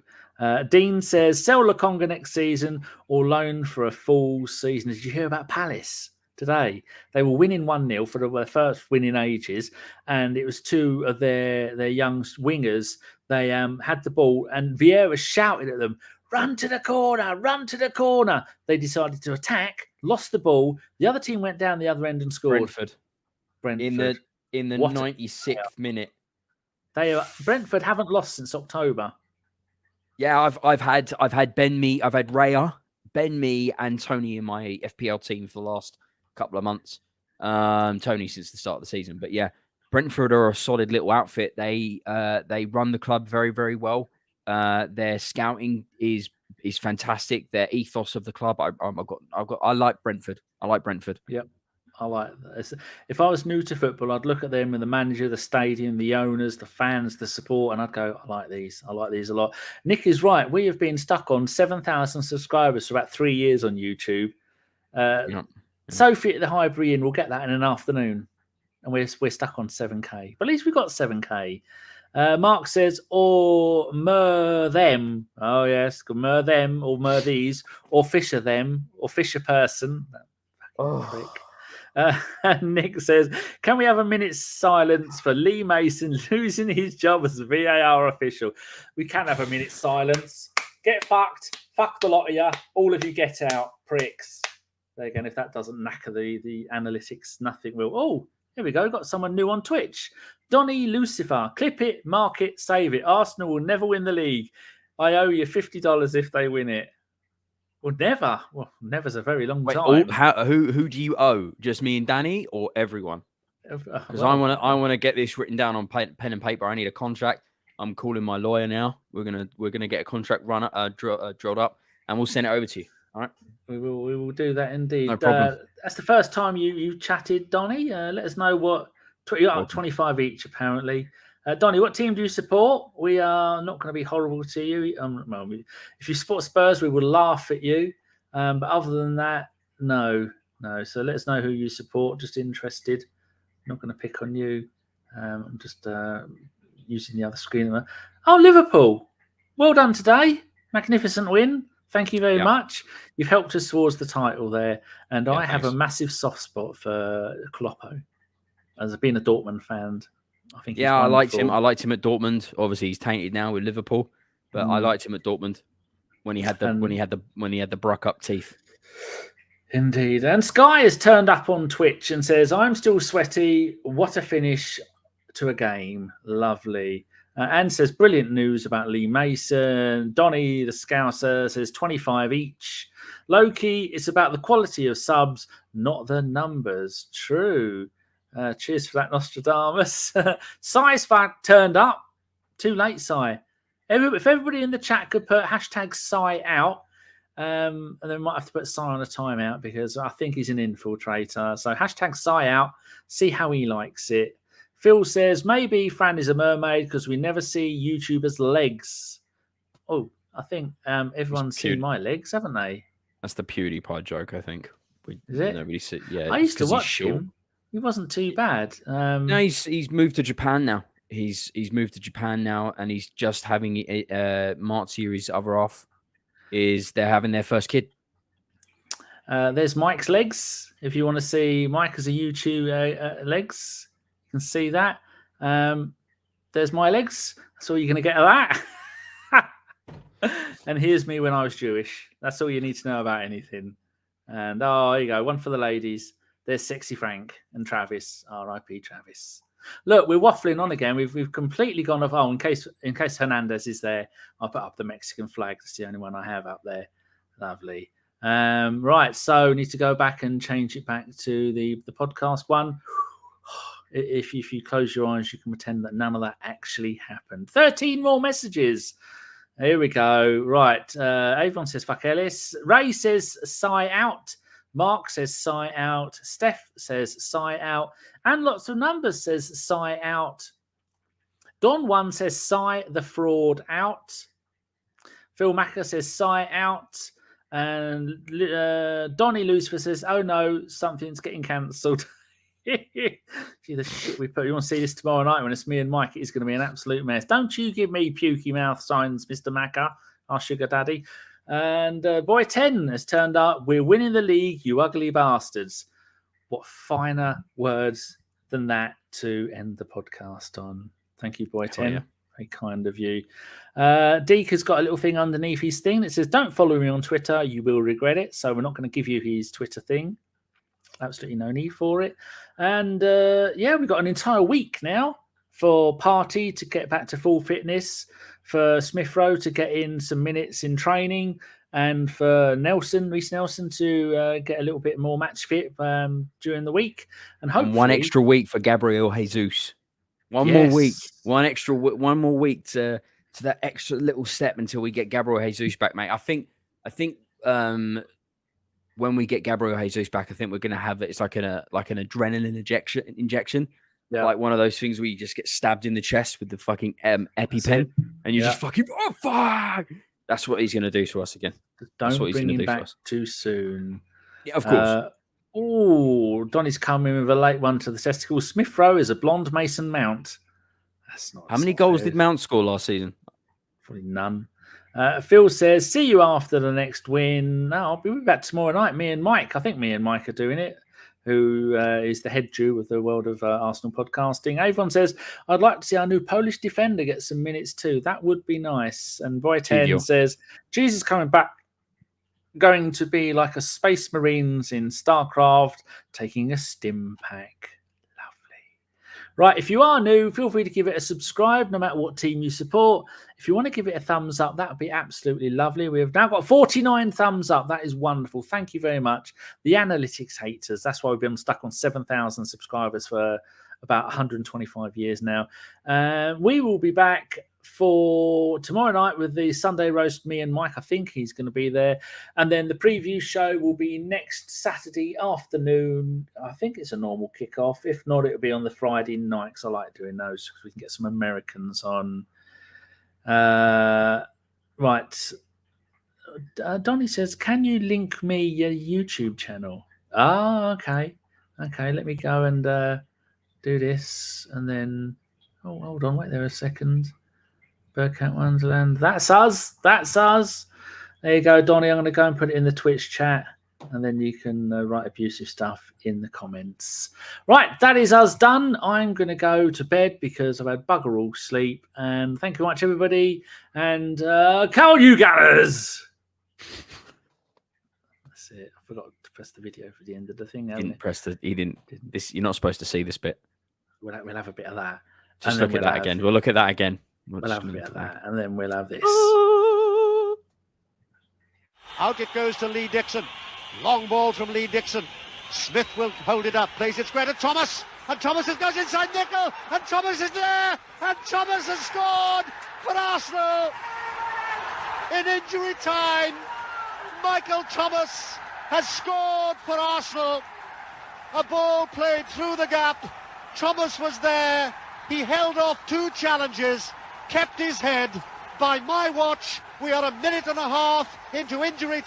Dean says sell Lokonga next season or loan for a full season. Did you hear about Palace today? They were winning 1-0 for their first win in ages, and it was two of their young wingers. They had the ball, and Vieira shouted at them, "Run to the corner! Run to the corner!" They decided to attack, lost the ball. The other team went down the other end and scored. Brentford. In the 96th minute. Brentford haven't lost since October. Yeah, I've had Ben Mee, I've had Raya, Ben Mee, and Tony in my FPL team for the last couple of months. Tony since the start of the season, but yeah, Brentford are a solid little outfit. They run the club very, very well. Their scouting is fantastic. Their ethos of the club, I like Brentford. I like Brentford. Yep. I like that. If I was new to football, I'd look at them and the manager, the stadium, the owners, the fans, the support, and I'd go, I like these. I like these a lot. Nick is right. We have been stuck on 7,000 subscribers for about 3 years on YouTube. Sophie at the Highbury Inn will get that in an afternoon, and we're stuck on 7K. But at least we got 7K. Mark says, or mer them. Oh, yes. Mer them or mer these, or Fisher them, or Fisher person. Oh. And Nick says, can we have a minute's silence for Lee Mason losing his job as VAR official? We can have a minute's silence. Get fucked. Fuck the lot of you. All of you get out, pricks. There again, if that doesn't knacker the analytics, nothing will. Oh, here we go. Got someone new on Twitch. Donny Lucifer. Clip it, mark it, save it. Arsenal will never win the league. I owe you $50 if they win it. Well, never. Well, never's a very long Wait, time. who do you owe? Just me and Danny, or everyone? Because I want to get this written down on pen and paper. I need a contract. I'm calling my lawyer now. We're gonna get a contract drilled up, and we'll send it over to you. All right. We will do that indeed. No problem. That's the first time you chatted, Donny. Let us know what. You got 25 each, apparently. Donny, what team do you support? We are not going to be horrible to you. Well, if you support Spurs, we will laugh at you. But other than that, no. So let us know who you support. Just interested. Not going to pick on you. I'm just using the other screen. Oh, Liverpool. Well done today. Magnificent win. Thank you very much. You've helped us towards the title there. And I have a massive soft spot for Kloppo. As being a Dortmund fan, I think. Yeah, I liked him. I liked him at Dortmund. Obviously, he's tainted now with Liverpool, but I liked him at Dortmund when he had the Bruck up teeth. Indeed. And Sky has turned up on Twitch and says, "I'm still sweaty. What a finish to a game. Lovely." And says, "Brilliant news about Lee Mason." Donny the Scouser says 25 each. Loki, it's about the quality of subs, not the numbers. True. Cheers for that, Nostradamus. Sai's turned up. Too late, Sai. If everybody in the chat could put hashtag Sai out, and then we might have to put Sai on a timeout because I think he's an infiltrator. So hashtag Sai out. See how he likes it. Phil says, maybe Fran is a mermaid because we never see YouTubers' legs. Oh, I think everyone's seen my legs, haven't they? That's the PewDiePie joke, I think. Is it? Nobody see, yeah, I used to watch him. He wasn't too bad. No, he's moved to Japan now. He's moved to Japan now, and he's just having Mart series other half. They're having their first kid. There's Mike's legs. If you want to see Mike as a YouTube legs, you can see that. There's my legs. That's all you're going to get of that. And here's me when I was Jewish. That's all you need to know about anything. And there you go. One for the ladies. There's Sexy Frank and Travis. R.I.P. Travis. Look, we're waffling on again. We've completely gone off. Oh, in case Hernandez is there, I'll put up the Mexican flag. That's the only one I have up there. Lovely. Right, so need to go back and change it back to the podcast one. If you close your eyes, you can pretend that none of that actually happened. 13 more messages. Here we go. Right. Avon says, fuck Ellis. Ray says, sigh out. Mark says, sigh out. Steph says, sigh out. And lots of numbers says, sigh out. Don 1 says, sigh the fraud out. Phil Macker says, sigh out. And Donny Lucifer says, oh no, something's getting cancelled. See the shit we put. You want to see this tomorrow night when it's me and Mike? It's going to be an absolute mess. Don't you give me pukey mouth signs, Mr. Macker, our sugar daddy. And Boy 10 has turned up. We're winning the league, you ugly bastards. What finer words than that to end the podcast on? Thank you, Boy 10. Yeah. Very kind of you. Deac has got a little thing underneath his thing that says, don't follow me on Twitter, you will regret it. So we're not going to give you his Twitter thing. Absolutely no need for it. And we've got an entire week now for Partey to get back to full fitness, for Smith Rowe to get in some minutes in training, and for Reece Nelson to get a little bit more match fit during the week. And hopefully 1 extra week for Gabriel Jesus. One more week to that extra little step until we get Gabriel Jesus back, mate. I think when we get Gabriel Jesus back, I think we're going to have it's like an adrenaline injection. Yeah. Like one of those things where you just get stabbed in the chest with the fucking EpiPen, and you just fucking fuck. That's what he's going to do to us again. Don't bring him back too soon. Yeah, of course. Donny's coming with a late one to the testicles. Smith Rowe is a blonde Mason Mount. That's not. How many goals did Mount score last season? Probably none. Phil says, see you after the next win. No, I'll be back tomorrow night. Me and Mike. I think me and Mike are doing it, who is the head Jew of the world of Arsenal podcasting. Avon says, I'd like to see our new Polish defender get some minutes too. That would be nice. And Boy 10 says, Jesus coming back, going to be like a Space Marines in StarCraft, taking a stim pack. Lovely. Right, if you are new, feel free to give it a subscribe, no matter what team you support. If you want to give it a thumbs up, that would be absolutely lovely. We have now got 49 thumbs up. That is wonderful. Thank you very much. The analytics haters, that's why we've been stuck on 7,000 subscribers for about 125 years now. We will be back for tomorrow night with the Sunday roast. Me and Mike, I think he's going to be there, and then the preview show will be next Saturday afternoon. I think it's a normal kickoff. If not, it'll be on the Friday night, because I like doing those because we can get some Americans on. Right, Donny says, can you link me your YouTube channel? Okay, let me go and do this, and then hold on, wait there a second. Bergkamp Wonderland. That's us. There you go, Donny. I'm going to go and put it in the Twitch chat, and then you can write abusive stuff in the comments. Right, that is us done. I'm going to go to bed because I've had bugger all sleep. And thank you very much, everybody. And Carl, you gunners. That's it. I forgot to press the video for the end of the thing. He didn't. This, you're not supposed to see this bit. We'll have a bit of that. Just look at that again. We'll look at that again. We'll have a bit of that, and then we'll have this. Out it goes to Lee Dixon. Long ball from Lee Dixon. Smith will hold it up, plays it square to Thomas, and Thomas goes inside nickel, and Thomas is there, and Thomas has scored for Arsenal. In injury time, Michael Thomas has scored for Arsenal. A ball played through the gap. Thomas was there. He held off two challenges, kept his head. By my watch, we are a minute and a half into injury